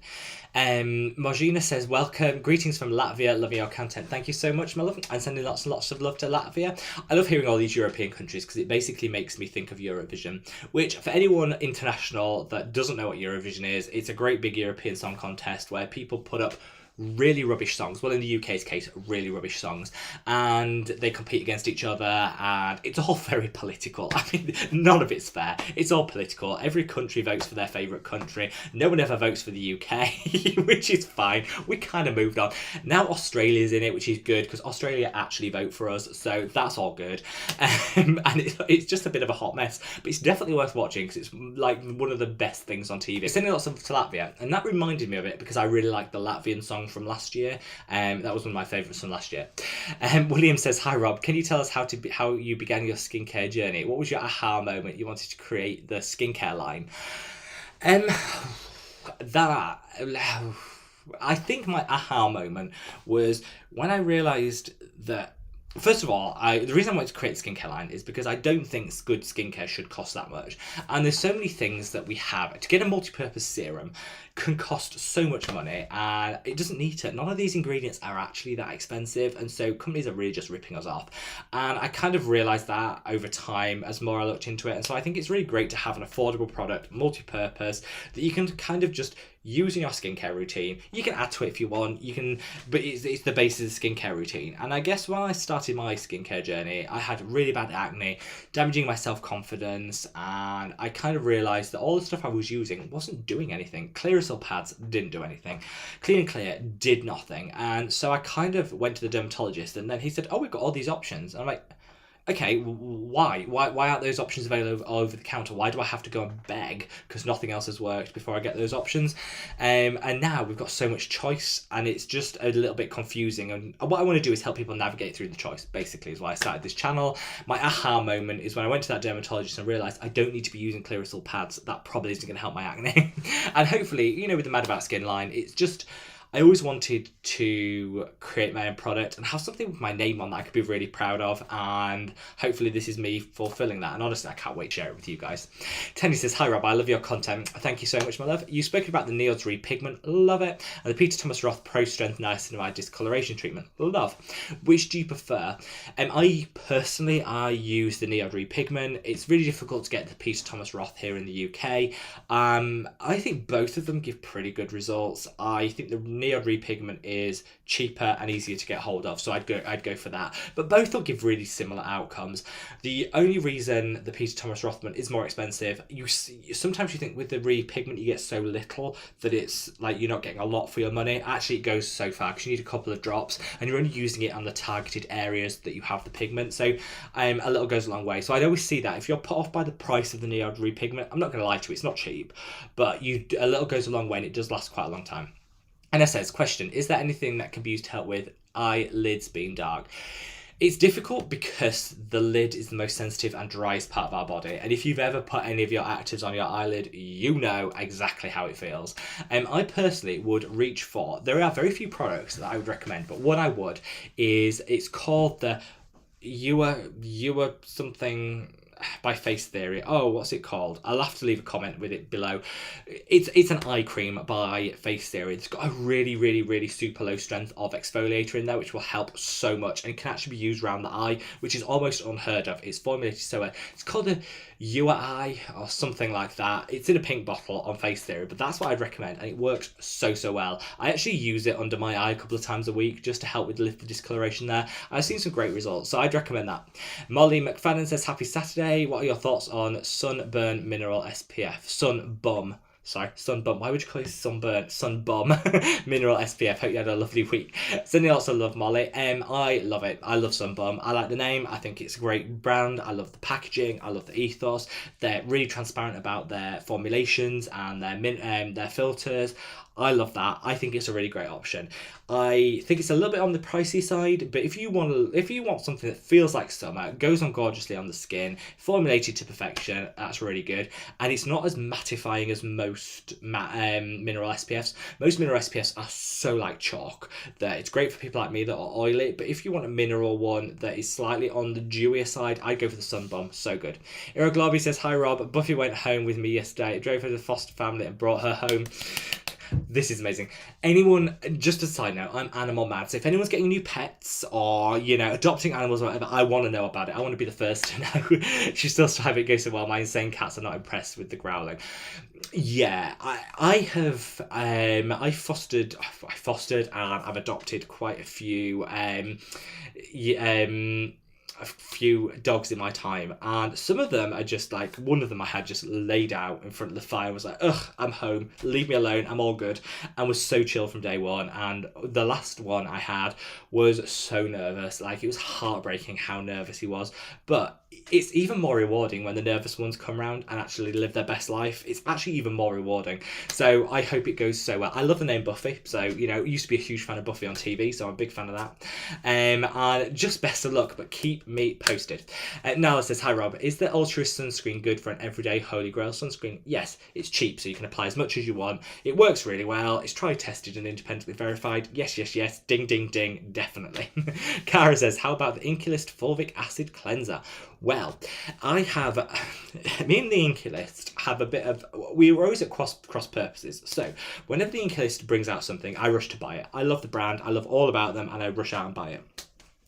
Mojina says, welcome, greetings from Latvia, loving your content. Thank you so much, my love, and sending lots and lots of love to Latvia. I love hearing all these European countries because it basically makes me think of Eurovision, which for anyone international that doesn't know what Eurovision is, it's a great big European song contest where people put up really rubbish songs, well in the UK's case really rubbish songs, and they compete against each other, and it's all very political. I mean, none of it's fair. It's all political. Every country votes for their favourite country. No one ever votes for the UK, which is fine. We kind of moved on. Now Australia's in it, which is good because Australia actually vote for us, so that's all good. And it's just a bit of a hot mess, but it's definitely worth watching because it's like one of the best things on TV. Sending lots of to Latvia, and that reminded me of it because I really like the Latvian song from last year. That was one of my favourites from last year. William says, hi Rob, can you tell us how you began your skincare journey? What was your aha moment you wanted to create the skincare line? I think my aha moment was when I realised that, first of all, the reason I wanted to create a skincare line is because I don't think good skincare should cost that much. And there's so many things that we have. To get a multi-purpose serum can cost so much money, and it doesn't need to. None of these ingredients are actually that expensive, and so companies are really just ripping us off. And I kind of realised that over time as more I looked into it. And so I think it's really great to have an affordable product, multi-purpose, that you can kind of just use in your skincare routine. You can add to it if you want, but it's the basis of skincare routine. And I guess when I started my skincare journey, I had really bad acne, damaging my self-confidence, and I kind of realised that all the stuff I was using wasn't doing anything. Clearasil pads didn't do anything. Clean and Clear did nothing. And so I kind of went to the dermatologist, and then he said, oh, we've got all these options. And I'm like, okay, why aren't those options available over the counter? Why do I have to go and beg because nothing else has worked before I get those options? And now we've got so much choice, and it's just a little bit confusing. And what I want to do is help people navigate through the choice, basically, is why I started this channel. My aha moment is when I went to that dermatologist and realised I don't need to be using Clearasil pads. That probably isn't going to help my acne. And hopefully, with the Mad About Skin line, it's just, I always wanted to create my own product and have something with my name on that I could be really proud of, and hopefully this is me fulfilling that. And honestly, I can't wait to share it with you guys. Tenny says, hi Rob, I love your content. Thank you so much, my love. You've spoken about the Neod's Repigment, love it, and the Peter Thomas Roth Pro Strength Niacinamide Discoloration Treatment, love. Which do you prefer? I use the Neod Repigment. It's really difficult to get the Peter Thomas Roth here in the UK. I think both of them give pretty good results. I think the Neod Repigment is cheaper and easier to get hold of, so I'd go for that. But both will give really similar outcomes. The only reason the Peter Thomas Rothman is more expensive, sometimes you think with the Repigment you get so little that it's like you're not getting a lot for your money. Actually, it goes so far because you need a couple of drops, and you're only using it on the targeted areas that you have the pigment. So a little goes a long way. So I'd always see that if you're put off by the price of the Neod Repigment, I'm not going to lie to you, it's not cheap, but a little goes a long way, and it does last quite a long time. And it says, question, is there anything that can be used to help with eyelids being dark? It's difficult because the lid is the most sensitive and driest part of our body. And if you've ever put any of your actives on your eyelid, you know exactly how it feels. I personally would reach for, there are very few products that I would recommend, but what I would is, it's called the You Are Something by Face Theory. Oh, what's it called? I'll have to leave a comment with it below. It's an eye cream by Face Theory. It's got a really, really, really super low strength of exfoliator in there, which will help so much, and can actually be used around the eye, which is almost unheard of. It's formulated so well. It's called a Your Eye or something like that. It's in a pink bottle on Face Theory, but that's what I'd recommend, and it works so well. I actually use it under my eye a couple of times a week just to help with lift the discoloration there. I've seen some great results, so I'd recommend that. Molly McFadden says, happy Saturday. What are your thoughts on Sunburn Mineral SPF? Sunbum. Why would you call it sunburn? Sunbum Mineral SPF. Hope you had a lovely week. Sending lots of love, Molly. I love it. I love Sunbum. I like the name. I think it's a great brand. I love the packaging. I love the ethos. They're really transparent about their formulations and their filters. I love that. I think it's a really great option. I think it's a little bit on the pricey side, but if you want something that feels like summer, goes on gorgeously on the skin, formulated to perfection, that's really good. And it's not as mattifying as most mineral SPFs. Most mineral SPFs are so like chalk that it's great for people like me that are oily, but if you want a mineral one that is slightly on the dewier side, I'd go for the Sun Bomb. So good. Iroglabi says, hi Rob, Buffy went home with me yesterday, drove her to the foster family and brought her home. This is amazing. Anyone, just a side note, I'm animal mad. So if anyone's getting new pets or, you know, adopting animals or whatever, I want to know about it. I want to be the first to know. She's still striving to go so well. My insane cats are not impressed with the growling. Yeah, I fostered and I've adopted quite a few dogs in my time, and some of them are just like, one of them I had just laid out in front of the fire, was like, ugh, I'm home, leave me alone, I'm all good, and was so chill from day one. And the last one I had was so nervous, like it was heartbreaking how nervous he was, but it's even more rewarding when the nervous ones come around and actually live their best life. It's actually even more rewarding. So I hope it goes so well. I love the name Buffy. So, you know, used to be a huge fan of Buffy on TV, so I'm a big fan of that. And just best of luck, but keep me posted. Nala says, hi Rob, is the Ultra sunscreen good for an everyday Holy Grail sunscreen? Yes, it's cheap, so you can apply as much as you want. It works really well. It's tried, tested and independently verified. Yes, yes, yes. Ding, ding, ding. Definitely. Kara says, how about the Inculist Fulvic Acid Cleanser? Well, I have, me and the Inculist have a bit of, we were always at cross purposes. So whenever the Inculist brings out something, I rush to buy it. I love the brand, I love all about them, and I rush out and buy it.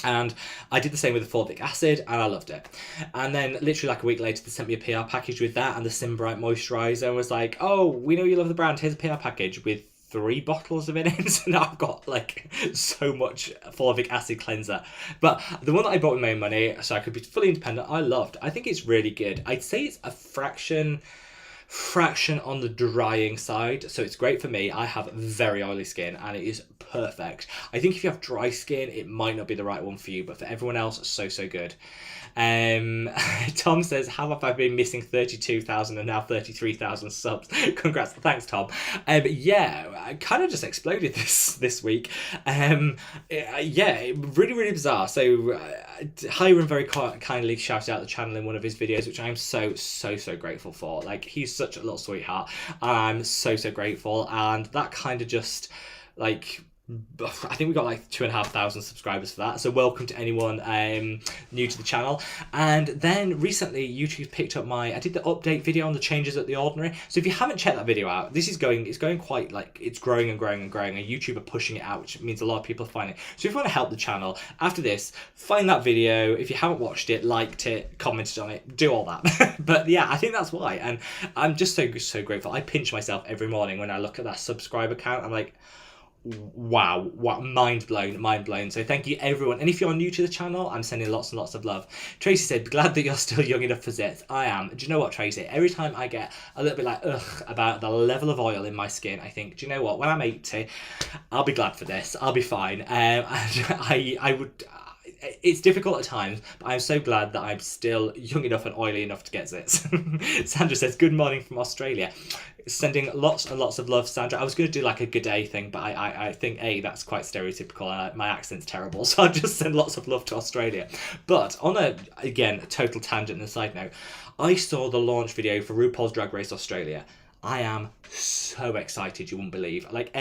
And I did the same with the Fulvic Acid, and I loved it. And then literally like a week later, they sent me a PR package with that and the Simbright moisturiser, and was like, oh, we know you love the brand, here's a PR package with 3 bottles of it in. So now I've got like so much Fulvic Acid cleanser. But the one that I bought with my own money, so I could be fully independent, I loved. I think it's really good. I'd say it's a fraction on the drying side, so it's great for me. I have very oily skin and it is perfect. I think if you have dry skin, it might not be the right one for you, but for everyone else, so good. Tom says, how have I been missing 32,000 and now 33,000 subs? Congrats. Thanks, Tom. Yeah, I kind of just exploded this week. Yeah, really bizarre. So Hiram very kindly shouted out the channel in one of his videos, which I'm so grateful for. Like, he's such a little sweetheart, and I'm so grateful. And that kind of just, like, I think we got like 2,500 subscribers for that, so welcome to anyone new to the channel. And then recently YouTube picked up I did the update video on the changes at The Ordinary. So if you haven't checked that video out, it's going quite, like, it's growing and YouTube are pushing it out, which means a lot of people are finding it. So if you want to help the channel, after this, find that video. If you haven't watched it, liked it, commented on it, do all that. But yeah, I think that's why, and I'm just so grateful. I pinch myself every morning when I look at that subscriber count. I'm like, wow, mind blown. So thank you everyone, and if you're new to the channel, I'm sending lots and lots of love. Tracy said, glad that you're still young enough for zits. I am. Do you know what, Tracy, every time I get a little bit like ugh about the level of oil in my skin, I think, do you know what, when I'm 80, I'll be glad for this, I'll be fine. I would, it's difficult at times, but I'm so glad that I'm still young enough and oily enough to get zits. Sandra says, good morning from Australia. Sending lots and lots of love, Sandra. I was going to do like a good day thing, but I think that's quite stereotypical. My accent's terrible, so I'll just send lots of love to Australia. But on a total tangent and a side note, I saw the launch video for RuPaul's Drag Race Australia. I am so excited, you wouldn't believe. Like,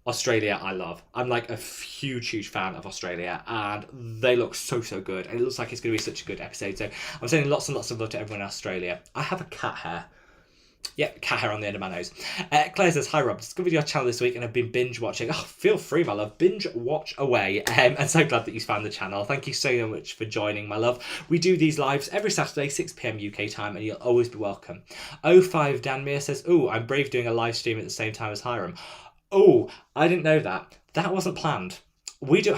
Australia I love. I'm like a huge fan of Australia, and they look so good, and it looks like it's going to be such a good episode. So I'm sending lots and lots of love to everyone in Australia. I have a cat hair. Yeah, cat hair on the end of my nose. Claire says, hi Rob, discovered your channel this week and I've been binge watching. Oh, feel free, my love, binge watch away. And so glad that you found the channel. Thank you so much for joining, my love. We do these lives every Saturday, 6 PM UK time, and you'll always be welcome. 05 Danmere says, oh, I'm brave doing a live stream at the same time as Hiram. Oh, I didn't know that. That wasn't planned. We do.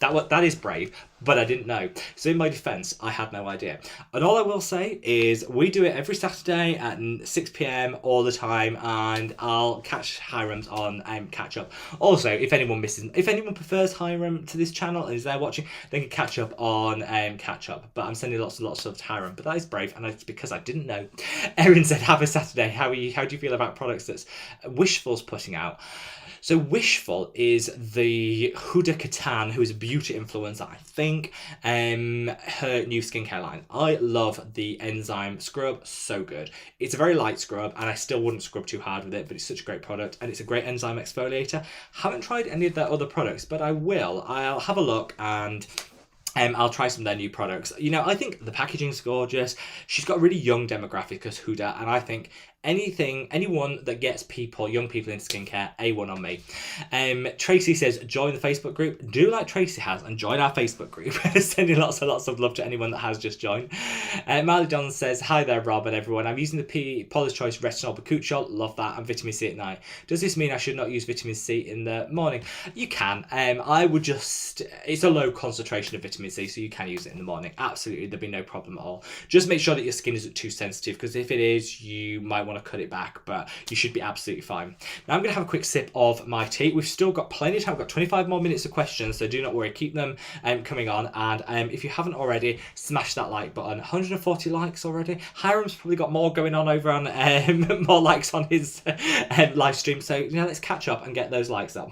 That is brave, but I didn't know. So in my defence, I had no idea. And all I will say is we do it every Saturday at 6 p.m. all the time, and I'll catch Hirams on catch up. Also, if anyone prefers Hiram to this channel and is there watching, they can catch up on catch up. But I'm sending lots of stuff to Hiram. But that is brave, and it's because I didn't know. Erin said, "Have a Saturday. How are you? How do you feel about products that's Wishful's putting out?" So Wishful is the Huda Katan, who is a beauty influencer, I think, her new skincare line. I love the enzyme scrub, so good. It's a very light scrub, and I still wouldn't scrub too hard with it, but it's such a great product, and it's a great enzyme exfoliator. Haven't tried any of their other products, but I will. I'll have a look, and I'll try some of their new products. You know, I think the packaging's gorgeous. She's got a really young demographic as Huda, and I think anyone that gets young people into skincare, A1 on me. Tracy says, join the Facebook group. Do like Tracy has and join our Facebook group. Sending lots of love to anyone that has just joined. Marley Don says, hi there, Rob and everyone. I'm using the Paula's Choice Retinol Bakuchol. Love that. And vitamin C at night. Does this mean I should not use vitamin C in the morning? You can. I would just, it's a low concentration of vitamin C, so you can use it in the morning. Absolutely, there'd be no problem at all. Just make sure that your skin isn't too sensitive, because if it is, you might want to cut it back, but you should be absolutely fine. Now I'm going to have a quick sip of my tea. We've still got plenty of time. We've got 25 more minutes of questions, so do not worry. Keep them coming on, and if you haven't already, smash that like button. 140 likes already. Hiram's probably got more going on over on more likes on his live stream, so let's catch up and get those likes up.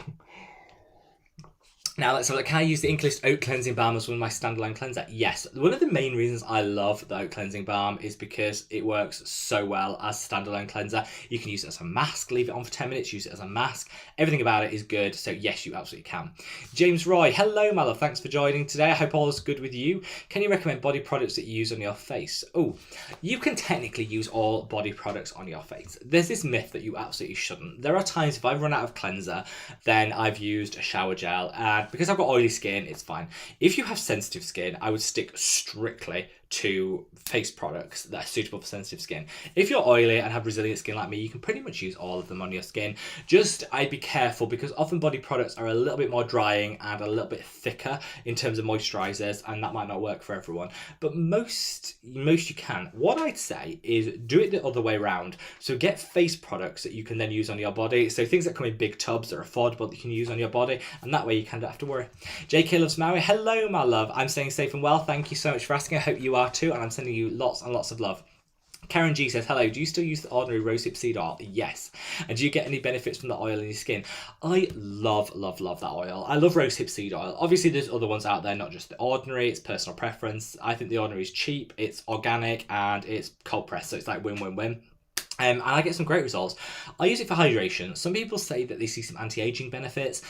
Now let's have a look. Can I use the English Oak Cleansing Balm as one of my standalone cleanser? Yes. One of the main reasons I love the Oak Cleansing Balm is because it works so well as a standalone cleanser. You can use it as a mask, leave it on for 10 minutes, use it as a mask. Everything about it is good, so yes, you absolutely can. James Roy, hello my love, thanks for joining today. I hope all is good with you. Can you recommend body products that you use on your face? Oh, you can technically use all body products on your face. There's this myth that you absolutely shouldn't. There are times if I run out of cleanser, then I've used a shower gel, and because I've got oily skin, it's fine. If you have sensitive skin, I would stick strictly to face products that are suitable for sensitive skin. If you're oily and have resilient skin like me, you can pretty much use all of them on your skin. Just I'd be careful, because often body products are a little bit more drying and a little bit thicker in terms of moisturizers, and that might not work for everyone, but most you can. What I'd say is do it the other way around. So get face products that you can then use on your body, so things that come in big tubs that are affordable that you can use on your body, and that way you kind of have to worry. JK loves Maui, hello my love. I'm staying safe and well, thank you so much for asking. I hope you are too, and I'm sending you lots and lots of love. Karen G says, hello, do you still use the ordinary rosehip seed oil? Yes. And do you get any benefits from the oil in your skin? I love that oil. I love rosehip seed oil. Obviously there's other ones out there, not just the ordinary. It's personal preference. I think the ordinary is cheap, it's organic, and it's cold pressed, so it's like win-win-win. And I get some great results. I use it for hydration. Some people say that they see some anti-aging benefits.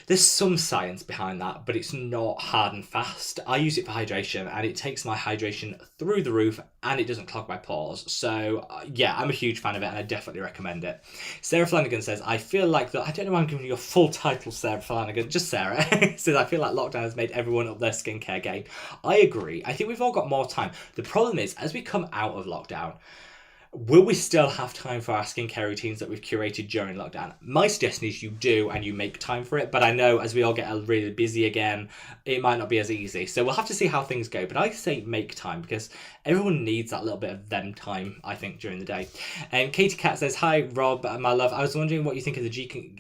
There's some science behind that, but it's not hard and fast. I use it for hydration, and it takes my hydration through the roof, and it doesn't clog my pores. So yeah, I'm a huge fan of it, and I definitely recommend it. Sarah Flanagan says, I feel like that, I don't know why I'm giving you a full title, Sarah Flanagan, just Sarah. Says, I feel like lockdown has made everyone up their skincare game. I agree. I think we've all got more time. The problem is, as we come out of lockdown, will we still have time for our skincare routines that we've curated during lockdown? My suggestion is you do, and you make time for it. But I know as we all get really busy again, it might not be as easy. So we'll have to see how things go. But I say make time, because everyone needs that little bit of them time, I think, during the day. And Katie Cat says, hi, Rob, my love. I was wondering what you think of the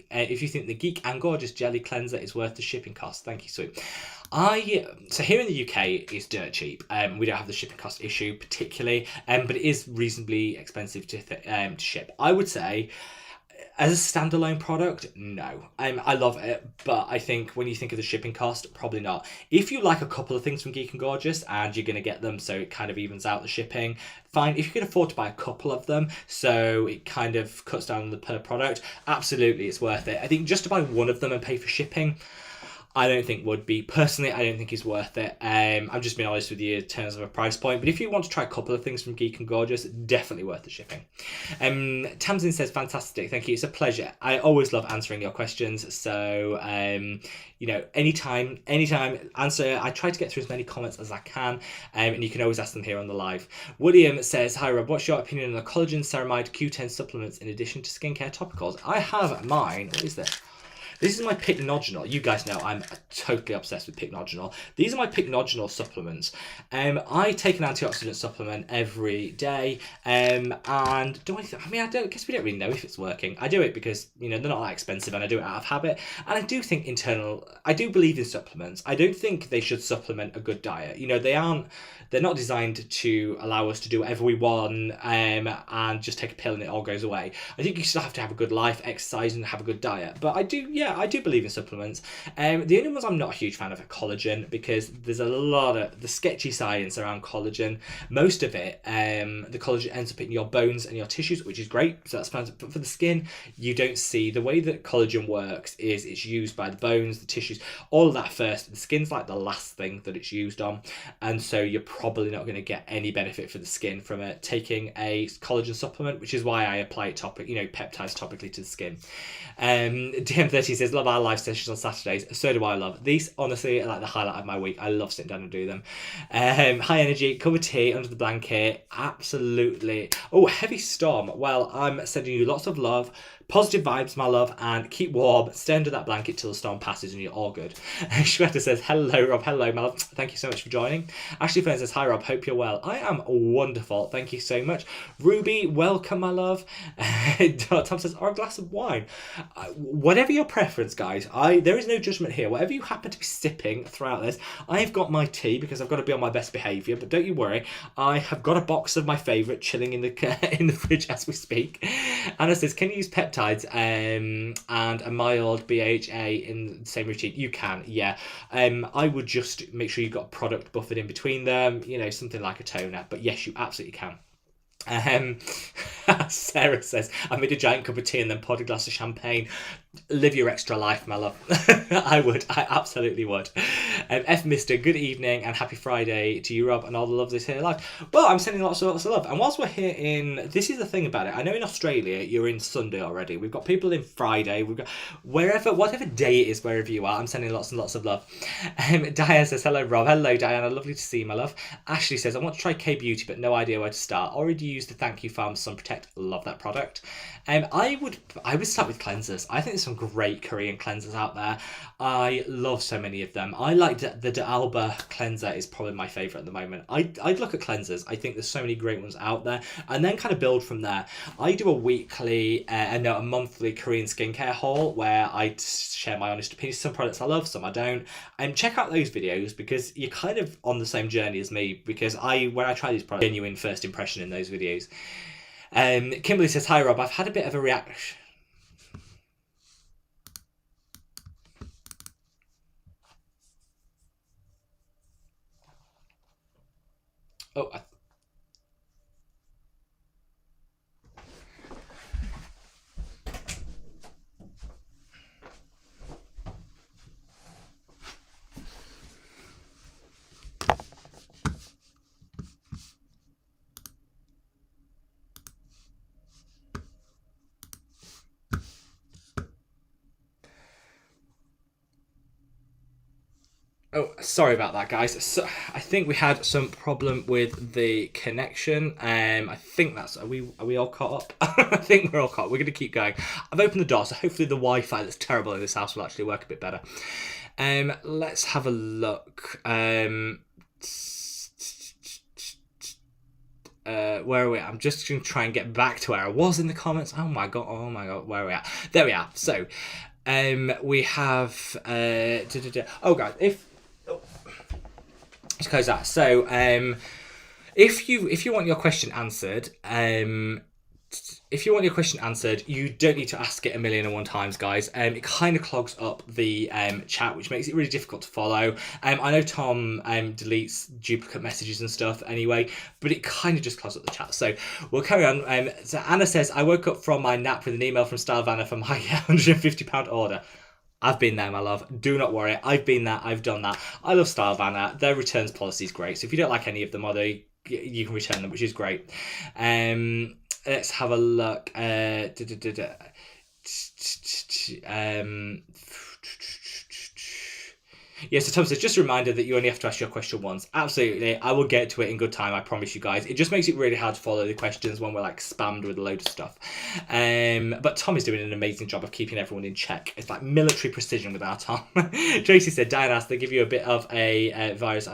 if you think the Geek and Gorgeous Jelly Cleanser is worth the shipping cost. Thank you, sweet. So here in the UK, it's dirt cheap. We don't have the shipping cost issue particularly, but it is reasonably expensive to ship. I would say, as a standalone product, no. I love it, but I think when you think of the shipping cost, probably not. If you like a couple of things from Geek and Gorgeous and you're going to get them so it kind of evens out the shipping, fine. If you can afford to buy a couple of them so it kind of cuts down the per product, absolutely, it's worth it. I think just to buy one of them and pay for shipping, I don't think would be. Personally, I don't think it's worth it. I'm just being honest with you in terms of a price point. But if you want to try a couple of things from Geek and Gorgeous, definitely worth the shipping. Tamsin says, fantastic. Thank you. It's a pleasure. I always love answering your questions. So, anytime, answer. I try to get through as many comments as I can. And you can always ask them here on the live. William says, hi Rob, what's your opinion on the collagen ceramide Q10 supplements in addition to skincare topicals? I have mine. What is this? This is my pycnogenol. You guys know I'm totally obsessed with pycnogenol. These are my pycnogenol supplements. I take an antioxidant supplement every day. And I guess we don't really know if it's working. I do it because, you know, they're not that expensive and I do it out of habit. And I do think I do believe in supplements. I don't think they should supplement a good diet. You know, they're not designed to allow us to do whatever we want and just take a pill and it all goes away. I think you still have to have a good life, exercise, and have a good diet. But I do believe in supplements. The only ones I'm not a huge fan of are collagen, because there's a lot of the sketchy science around collagen. Most of it, the collagen ends up in your bones and your tissues, which is great. So that's fine. But for the skin, you don't see the way that collagen works is it's used by the bones, the tissues, all of that first. The skin's like the last thing that it's used on, and so you're probably not going to get any benefit for the skin from it taking a collagen supplement, which is why I apply it peptides topically to the skin. DM30 says, love our live sessions on Saturdays. So do I. Love these, honestly, are like the highlight of my week. I love sitting down and do them. High energy, cup of tea under the blanket, absolutely. Oh, heavy storm. Well, I'm sending you lots of love, positive vibes, my love, and keep warm. Stay under that blanket till the storm passes and you're all good. Shweta says, hello, Rob. Hello, my love. Thank you so much for joining. Ashley Fern says, hi, Rob. Hope you're well. I am wonderful. Thank you so much. Ruby, welcome, my love. Tom says, or a glass of wine. Whatever your preference, guys. There is no judgment here. Whatever you happen to be sipping throughout this, I've got my tea because I've got to be on my best behaviour. But don't you worry, I have got a box of my favourite chilling in the fridge as we speak. Anna says, can you use peptides and a mild BHA in the same routine? You can, yeah. I would just make sure you've got product buffered in between them, you know, something like a toner. But yes, you absolutely can. Sarah says, I made a giant cup of tea and then poured a glass of champagne. Live your extra life, my love. I absolutely would. F Mister, good evening and happy Friday to you, Rob, and all the lovelies here live. Well, I'm sending lots of love. And whilst we're here this is the thing about it, I know in Australia you're in Sunday already. We've got people in Friday. We've got whatever day it is, wherever you are, I'm sending lots and lots of love. Diane says, hello, Rob. Hello, Diana. Lovely to see you, my love. Ashley says, I want to try K-Beauty, but no idea where to start. Already used the Thank You Farm Sun Protect. Love that product. I would start with cleansers. I think there's some great Korean cleansers out there. I love so many of them. I like the De Alba cleanser is probably my favourite at the moment. I'd look at cleansers. I think there's so many great ones out there, and then kind of build from there. I do a monthly Korean skincare haul where I share my honest opinions. Some products I love, some I don't. And check out those videos because you're kind of on the same journey as me, because when I try these products, genuine first impression in those videos. Kimberly says, hi, Rob. I've had a bit of a reaction. Oh, Oh, sorry about that, guys. So, I think we had some problem with the connection. I think are we all caught up? I think we're all caught up. We're going to keep going. I've opened the door, so hopefully the Wi-Fi that's terrible in this house will actually work a bit better. Let's have a look. Where are we at? I'm just going to try and get back to where I was in the comments. Oh my god, where are we at? There we are. So, we have... Oh, guys, let's close that. So, if you want your question answered, you don't need to ask it 1,000,001 times, guys. It kind of clogs up the chat, which makes it really difficult to follow. I know Tom deletes duplicate messages and stuff anyway, but it kind of just clogs up the chat. So we'll carry on. So Anna says, I woke up from my nap with an email from Stylevana for my £150 order. I've been there, my love. Do not worry. I've been there. I've done that. I love Stylevana. Their returns policy is great. So if you don't like any of them, you can return them, which is great. Let's have a look. Yeah, so Tom says, just a reminder that you only have to ask your question once. Absolutely. I will get to it in good time, I promise you guys. It just makes it really hard to follow the questions when we're like spammed with a load of stuff. But Tom is doing an amazing job of keeping everyone in check. It's like military precision with our Tom. Tracy said, Diane asked, they give you a bit of a virus.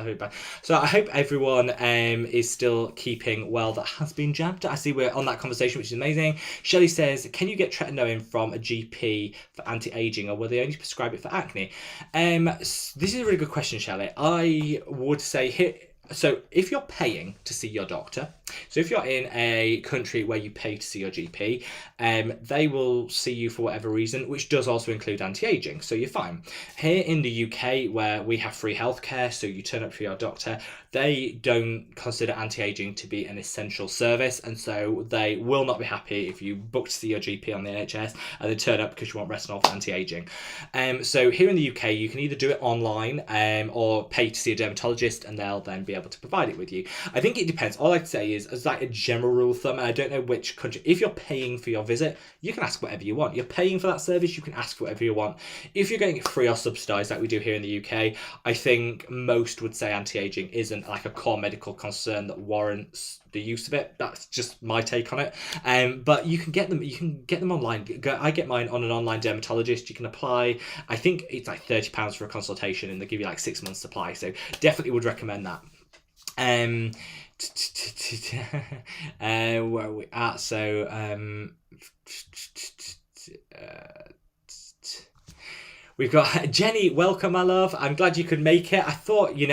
So I hope everyone is still keeping well that has been jabbed. I see we're on that conversation, which is amazing. Shelly says, can you get tretinoin from a GP for anti-aging, or will they only prescribe it for acne? This is a really good question, Shelly. I would say here, so if you're paying to see your doctor, so if you're in a country where you pay to see your GP, they will see you for whatever reason, which does also include anti-aging, so you're fine. Here in the UK, where we have free healthcare, so you turn up to your doctor, they don't consider anti-aging to be an essential service, and so they will not be happy if you book to see your GP on the NHS and they turn up because you want Retinol for anti-aging. So here in the UK, you can either do it online or pay to see a dermatologist, and they'll then be able to provide it with you. I think it depends. All I'd say is, as like a general rule of thumb, and I don't know which country, if you're paying for your visit, you can ask whatever you want. You're paying for that service, you can ask for whatever you want. If you're getting it free or subsidised like we do here in the UK, I think most would say anti-aging isn't like a core medical concern that warrants the use of it. That's just my take on it. But you can get them online. I get mine on an online dermatologist. You can apply, I think it's like £30 for a consultation, and they give you like 6 months supply, so definitely would recommend that. Where are we at? So we've got Jenny. Welcome, my love. I'm glad you could make it. I thought you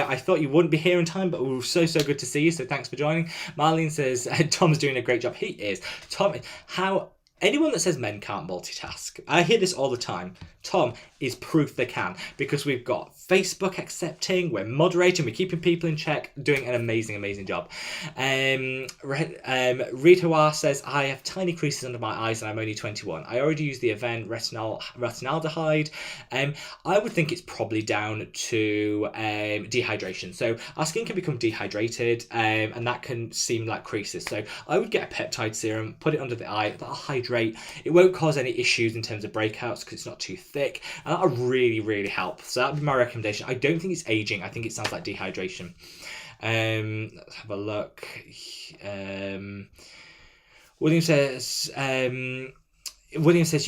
wouldn't be here in time, but it was so good to see you. So thanks for joining. Marlene says Tom's doing a great job. He is. Tom, anyone that says men can't multitask, I hear this all the time. Tom is proof they can, because we've got Facebook accepting, we're moderating, we're keeping people in check, doing an amazing job. Rita says, I have tiny creases under my eyes and I'm only 21. I already use the event retinaldehyde. I would think it's probably down to dehydration. So our skin can become dehydrated, and that can seem like creases. So I would get a peptide serum, put it under the eye, that'll hydrate. It won't cause any issues in terms of breakouts because it's not too thick, and that'll really help. So that would be my recommendation. I don't think it's aging. I think it sounds like dehydration. Let's have a look. William says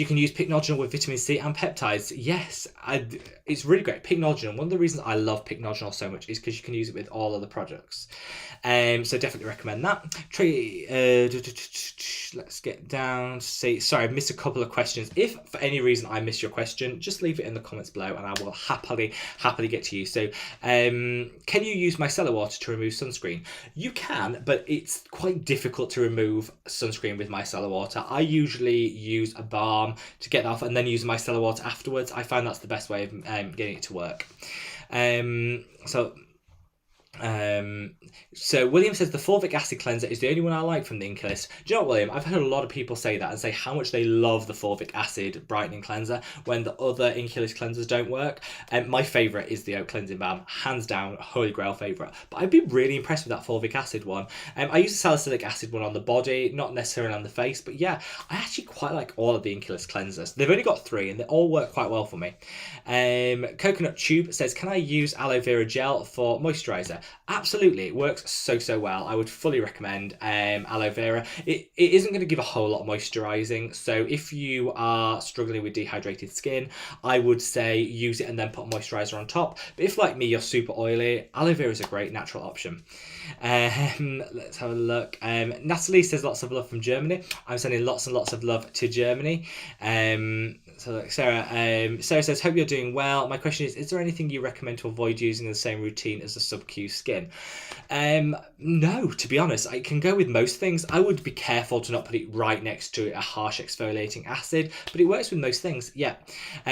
you can use Pycnogenol with vitamin C and peptides. Yes, it's really great. Pycnogenol, one of the reasons I love Pycnogenol so much is because you can use it with all other products. So definitely recommend that. Let's get down to see. Sorry, I've missed a couple of questions. If for any reason I missed your question, just leave it in the comments below and I will happily get to you. So can you use micellar water to remove sunscreen? You can, but it's quite difficult to remove sunscreen with micellar water. I usually use a balm to get that off and then use micellar water afterwards. I find that's the best way of getting it to work. So William says the fulvic acid cleanser is the only one I like from the Ink list. Do you know what, William? I've heard a lot of people say that and say how much they love the fulvic acid brightening cleanser when the other Ink list cleansers don't work. My favourite is the Oak Cleansing Balm, hands down, holy grail favourite. But I'd be really impressed with that fulvic acid one. I use the salicylic acid one on the body, not necessarily on the face, but yeah, I actually quite like all of the Ink list cleansers. They've only got 3 and they all work quite well for me. Coconut Tube says, can I use aloe vera gel for moisturiser? Absolutely, it works so well. I would fully recommend aloe vera. It isn't going to give a whole lot of moisturising, so if you are struggling with dehydrated skin, I would say use it and then put moisturiser on top. But if like me, you're super oily, aloe vera is a great natural option. Let's have a look. Natalie says lots of love from Germany. I'm sending lots and lots of love to Germany. So like Sarah says, hope you're doing well. My question is there anything you recommend to avoid using the same routine as a sub-Q skin? No, to be honest, I can go with most things. I would be careful to not put it right next to a harsh exfoliating acid, but it works with most things, yeah.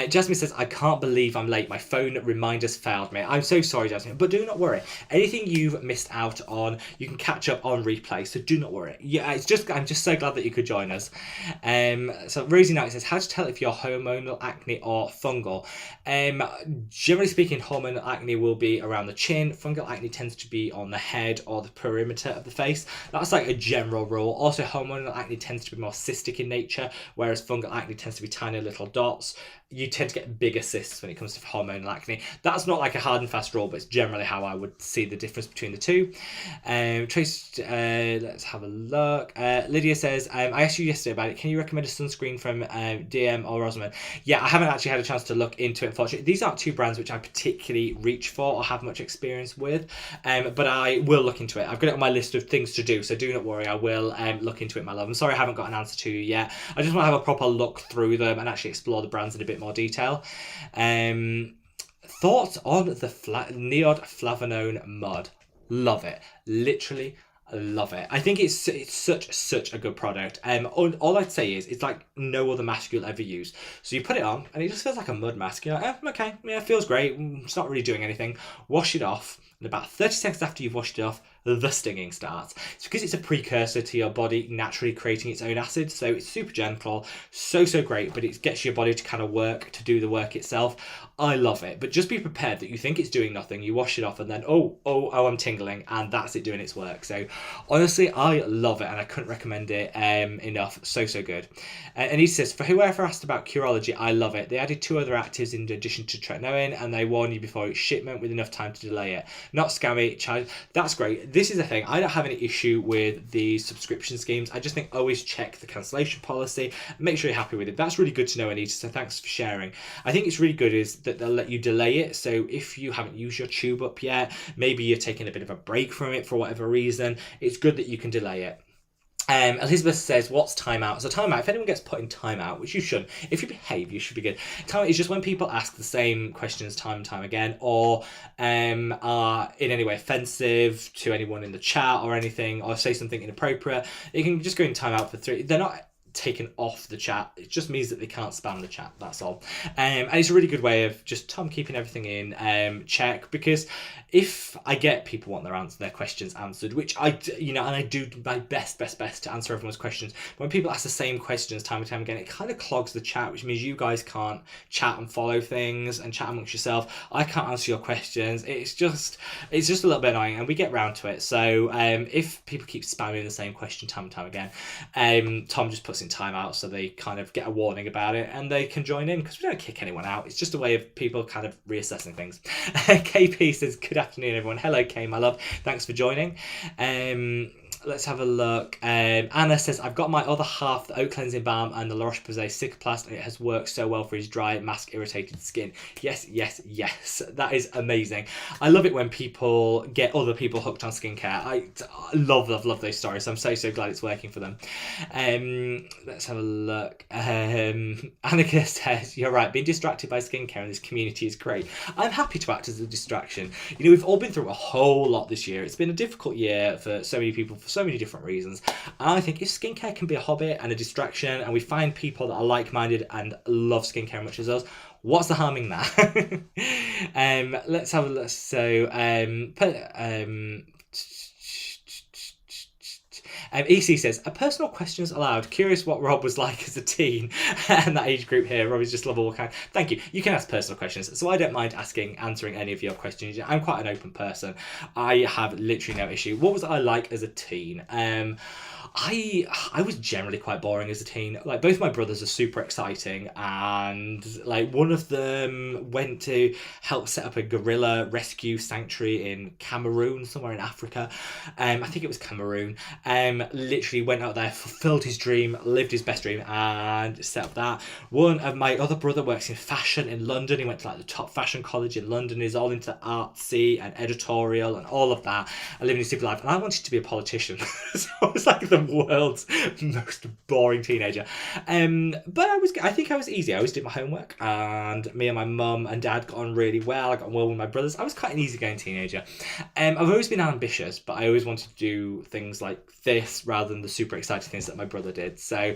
Jasmine says, I can't believe I'm late. My phone reminders failed me. I'm so sorry, Jasmine, but do not worry. Anything you've missed out on, you can catch up on replay, so do not worry. Yeah, I'm just so glad that you could join us. So Rosie Knight says, how to tell if you're hormonal acne or fungal? Generally speaking, hormonal acne will be around the chin. Fungal acne tends to be on the head or the perimeter of the face. That's like a general rule. Also, hormonal acne tends to be more cystic in nature, whereas fungal acne tends to be tiny little dots. You tend to get bigger cysts when it comes to hormonal acne. That's not like a hard and fast rule, but it's generally how I would see the difference between the two. Trace, let's have a look. Lydia says, I asked you yesterday about it. Can you recommend a sunscreen from DM or Rosamond? Yeah, I haven't actually had a chance to look into it, unfortunately. These aren't two brands which I particularly reach for or have much experience with, but I will look into it. I've got it on my list of things to do, so do not worry. I will look into it, my love. I'm sorry I haven't got an answer to you yet. I just want to have a proper look through them and actually explore the brands in a bit more detail. Thoughts on the Neod Flavanone Mud? Love it. Literally love it. I think it's such a good product. All I'd say is it's like no other mask you'll ever use. So you put it on and it just feels like a mud mask. You're like, okay, yeah, it feels great. It's not really doing anything. Wash it off. And about 30 seconds after you've washed it off, the stinging starts. It's because it's a precursor to your body naturally creating its own acid, so it's super gentle, so great, but it gets your body to kind of work, to do the work itself. I love it, but just be prepared that you think it's doing nothing, you wash it off, and then, oh, I'm tingling, and that's it doing its work. So honestly, I love it, and I couldn't recommend it enough. So good. And he says, for whoever asked about Curology, I love it. They added 2 other actives in addition to tretinoin, and they warn you before it's shipment with enough time to delay it. Not scammy, charge. That's great. This is the thing. I don't have any issue with the subscription schemes. I just think always check the cancellation policy. Make sure you're happy with it. That's really good to know, Anita. So thanks for sharing. I think it's really good is that they'll let you delay it. So if you haven't used your tube up yet, maybe you're taking a bit of a break from it for whatever reason, it's good that you can delay it. Elizabeth says, what's timeout? So timeout, if anyone gets put in timeout, which you shouldn't, if you behave, you should be good. Timeout is just when people ask the same questions time and time again, or are in any way offensive to anyone in the chat or anything, or say something inappropriate. You can just go in timeout for 3. They're not taken off the chat. It just means that they can't spam the chat, that's all. And it's a really good way of just keeping everything in check, because if I get people want their questions answered, which I and I do my best to answer everyone's questions, but when people ask the same questions time and time again, it kind of clogs the chat, which means you guys can't chat and follow things and chat amongst yourself. I can't answer your questions. It's just a little bit annoying, and we get round to it. So if people keep spamming the same question time and time again, Tom just puts in timeout, so they kind of get a warning about it and they can join in, because we don't kick anyone out. It's just a way of people kind of reassessing things. KP says, good afternoon everyone. Hello Kay, my love, thanks for joining. Let's have a look. Anna says, I've got my other half, the Oak Cleansing Balm and the La Roche-Posay Cicaplast, and it has worked so well for his dry, mask irritated skin. Yes. That is amazing. I love it when people get other people hooked on skincare. I love those stories. So I'm so glad it's working for them. Let's have a look. Annika says, you're right, being distracted by skincare in this community is great. I'm happy to act as a distraction. We've all been through a whole lot this year. It's been a difficult year for so many people, for so many different reasons. And I think if skincare can be a hobby and a distraction, and we find people that are like-minded and love skincare as much as us, what's the harm in that? Let's have a look. So EC says, a personal question is allowed. Curious what Rob was like as a teen. And that age group here, Rob is just lovable kind. Thank you. You can ask personal questions, so I don't mind answering any of your questions. I'm quite an open person. I have literally no issue. What was I like as a teen? I was generally quite boring as a teen. Like, both my brothers are super exciting, and like one of them went to help set up a gorilla rescue sanctuary in Cameroon, somewhere in Africa. I think it was Cameroon. Literally went out there, fulfilled his dream, lived his best dream, and set up that. One of my other brother works in fashion in London. He went to like the top fashion college in London. He's all into artsy and editorial and all of that, and living a super life. And I wanted to be a politician. So I was like the world's most boring teenager. But I think I was easy. I always did my homework, and me and my mum and dad got on really well. I got on well with my brothers. I was quite an easygoing teenager. I've always been ambitious, but I always wanted to do things like this rather than the super exciting things that my brother did. So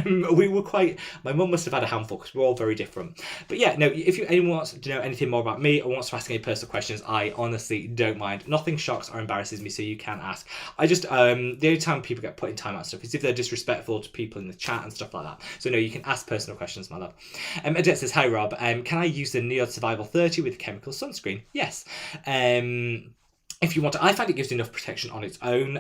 we were quite, my mum must have had a handful, because we're all very different. But yeah, no, if anyone wants to know anything more about me or wants to ask any personal questions, I honestly don't mind. Nothing shocks or embarrasses me, so you can ask. I just, the only time people get put in timeout stuff is if they're disrespectful to people in the chat and stuff like that. So no, you can ask personal questions, my love. Adet says, hi Rob, can I use the Neod Survival 30 with chemical sunscreen? Yes. if you want to. I find it gives enough protection on its own.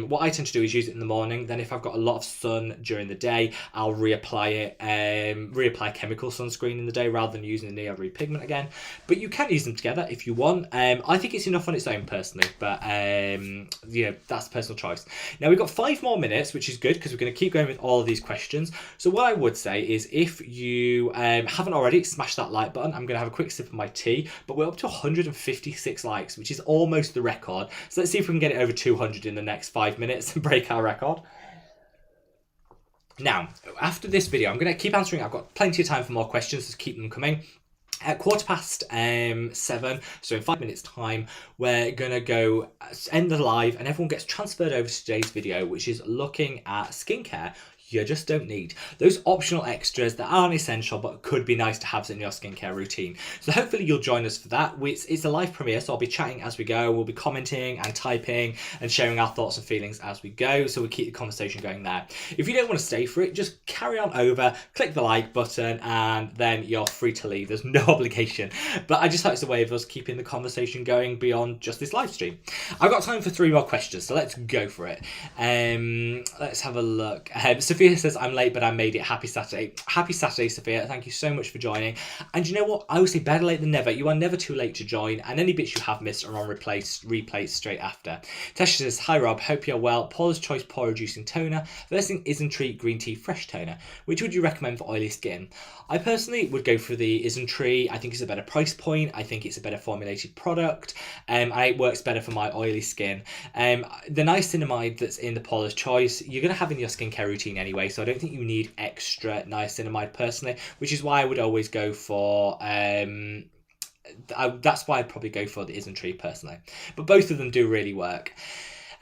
What I tend to do is use it in the morning. Then if I've got a lot of sun during the day, I'll reapply it, reapply chemical sunscreen in the day rather than using the Neo Repigment again. But you can use them together if you want. I think it's enough on its own personally, but you know, that's personal choice. Now we've got 5 more minutes, which is good because we're going to keep going with all of these questions. So what I would say is, if you haven't already, smash that like button. I'm going to have a quick sip of my tea, but we're up to 156 likes, which is almost the record. So let's see if we can get it over 200 in the next 5 minutes and break our record. Now, after this video, I'm going to keep answering. I've got plenty of time for more questions, so keep them coming. At 7:15, so in 5 minutes time, we're gonna go end the live and everyone gets transferred over to today's video, which is looking at skincare you just don't need. Those optional extras that aren't essential but could be nice to have in your skincare routine. So hopefully you'll join us for that. It's a live premiere, so I'll be chatting as we go. We'll be commenting and typing and sharing our thoughts and feelings as we go, so we'll keep the conversation going there. If you don't want to stay for it, just carry on over, click the like button, and then you're free to leave. There's no obligation. But I just hope it's a way of us keeping the conversation going beyond just this live stream. I've got time for 3 more questions, so let's go for it. Let's have a look. Sophia says, I'm late, but I made it. Happy Saturday. Happy Saturday, Sophia. Thank you so much for joining. And you know what? I would say better late than never. You are never too late to join, and any bits you have missed are on replays straight after. Tasha says, hi Rob, hope you're well. Paula's Choice Pore Reducing Toner versus Isntree Green Tea Fresh Toner. Which would you recommend for oily skin? I personally would go for the Isntree. I think it's a better price point. I think it's a better formulated product. And it works better for my oily skin. The niacinamide that's in the Paula's Choice, you're going to have in your skincare routine anyway, so I don't think you need extra niacinamide personally, which is why I would always go for that's why I'd probably go for the Isntree personally. But both of them do really work.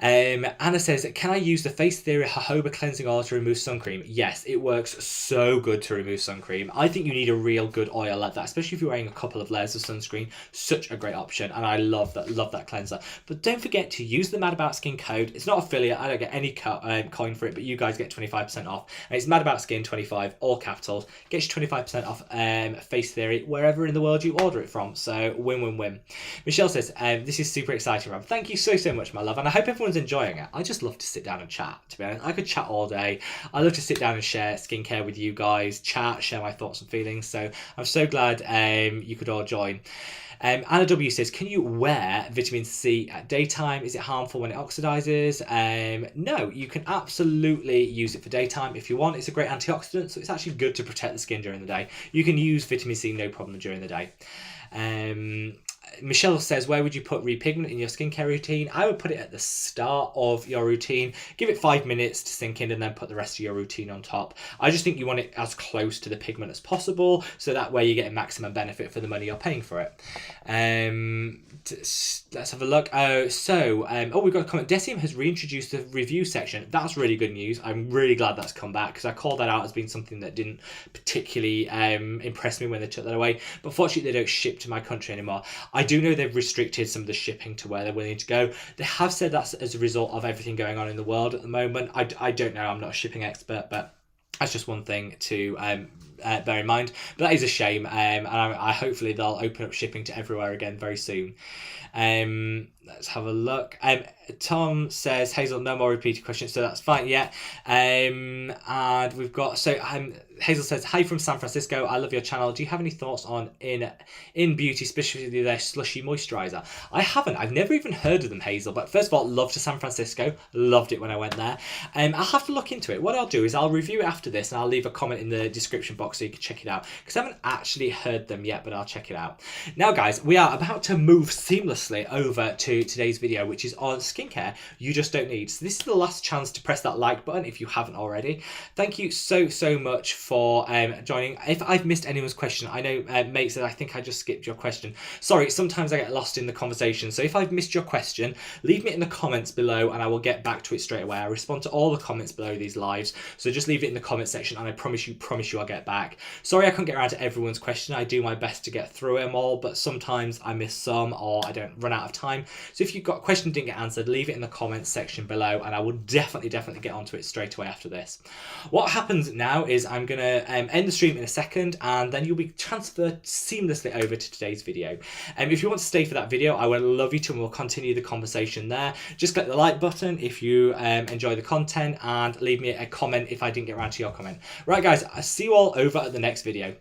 Anna says, can I use the Face Theory jojoba cleansing oil to remove sun cream? Yes, it works so good to remove sun cream. I think you need a real good oil like that, especially if you're wearing a couple of layers of sunscreen. Such a great option, and I love that cleanser. But don't forget to use the Mad About Skin code. It's not affiliate, I don't get any coin for it, but you guys get 25% off. And it's Mad About Skin 25, all capitals. Gets you 25% off Face Theory wherever in the world you order it from. So win-win-win. Michelle says, this is super exciting, Rob. Thank you so much, my love, and I hope everyone's enjoying it. I just love to sit down and chat, to be honest. I could chat all day. I love to sit down and share skincare with you guys, chat, share my thoughts and feelings. So I'm so glad you could all join. Anna W says, can you wear vitamin C at daytime? Is it harmful when it oxidizes? No, you can absolutely use it for daytime if you want. It's a great antioxidant, so it's actually good to protect the skin during the day. You can use vitamin C no problem during the day. Michelle says, where would you put repigment in your skincare routine? I would put it at the start of your routine. Give it 5 minutes to sink in and then put the rest of your routine on top. I just think you want it as close to the pigment as possible, so that way you get a maximum benefit for the money you're paying for it. Let's have a look. We've got a comment. Decium has reintroduced the review section. That's really good news. I'm really glad that's come back, because I called that out as being something that didn't particularly impress me when they took that away. But fortunately, they don't ship to my country anymore. I do know they've restricted some of the shipping to where they're willing to go. They have said that's as a result of everything going on in the world at the moment. I don't know. I'm not a shipping expert, but that's just one thing to bear in mind. But that is a shame, and I hopefully they'll open up shipping to everywhere again very soon. Let's have a look. Tom says, Hazel, no more repeated questions, so that's fine. Yeah. And we've got, Hazel says, hi from San Francisco. I love your channel. Do you have any thoughts on in beauty, especially their slushy moisturizer? I haven't. I've never even heard of them, Hazel. But first of all, love to San Francisco. Loved it when I went there. I'll have to look into it. What I'll do is I'll review it after this, and I'll leave a comment in the description box so you can check it out, because I haven't actually heard them yet, but I'll check it out. Now, guys, we are about to move seamlessly over to today's video, which is on skincare you just don't need. So this is the last chance to press that like button if you haven't already. Thank you so much for joining. If I've missed anyone's question, I know mate said I think I just skipped your question. Sorry, sometimes I get lost in the conversation, so if I've missed your question, leave me in the comments below and I will get back to it straight away. I respond to all the comments below these lives, so just leave it in the comment section and I promise you I'll get back. Sorry I couldn't get around to everyone's question. I do my best to get through them all, but sometimes I miss some or I don't run out of time. So if you've got a question that didn't get answered, leave it in the comments section below, and I will definitely get onto it straight away after this. What happens now is I'm going to end the stream in a second, and then you'll be transferred seamlessly over to today's video. If you want to stay for that video, I would love you to, and we'll continue the conversation there. Just click the like button if you enjoy the content, and leave me a comment if I didn't get around to your comment. Right guys, I'll see you all over at the next video.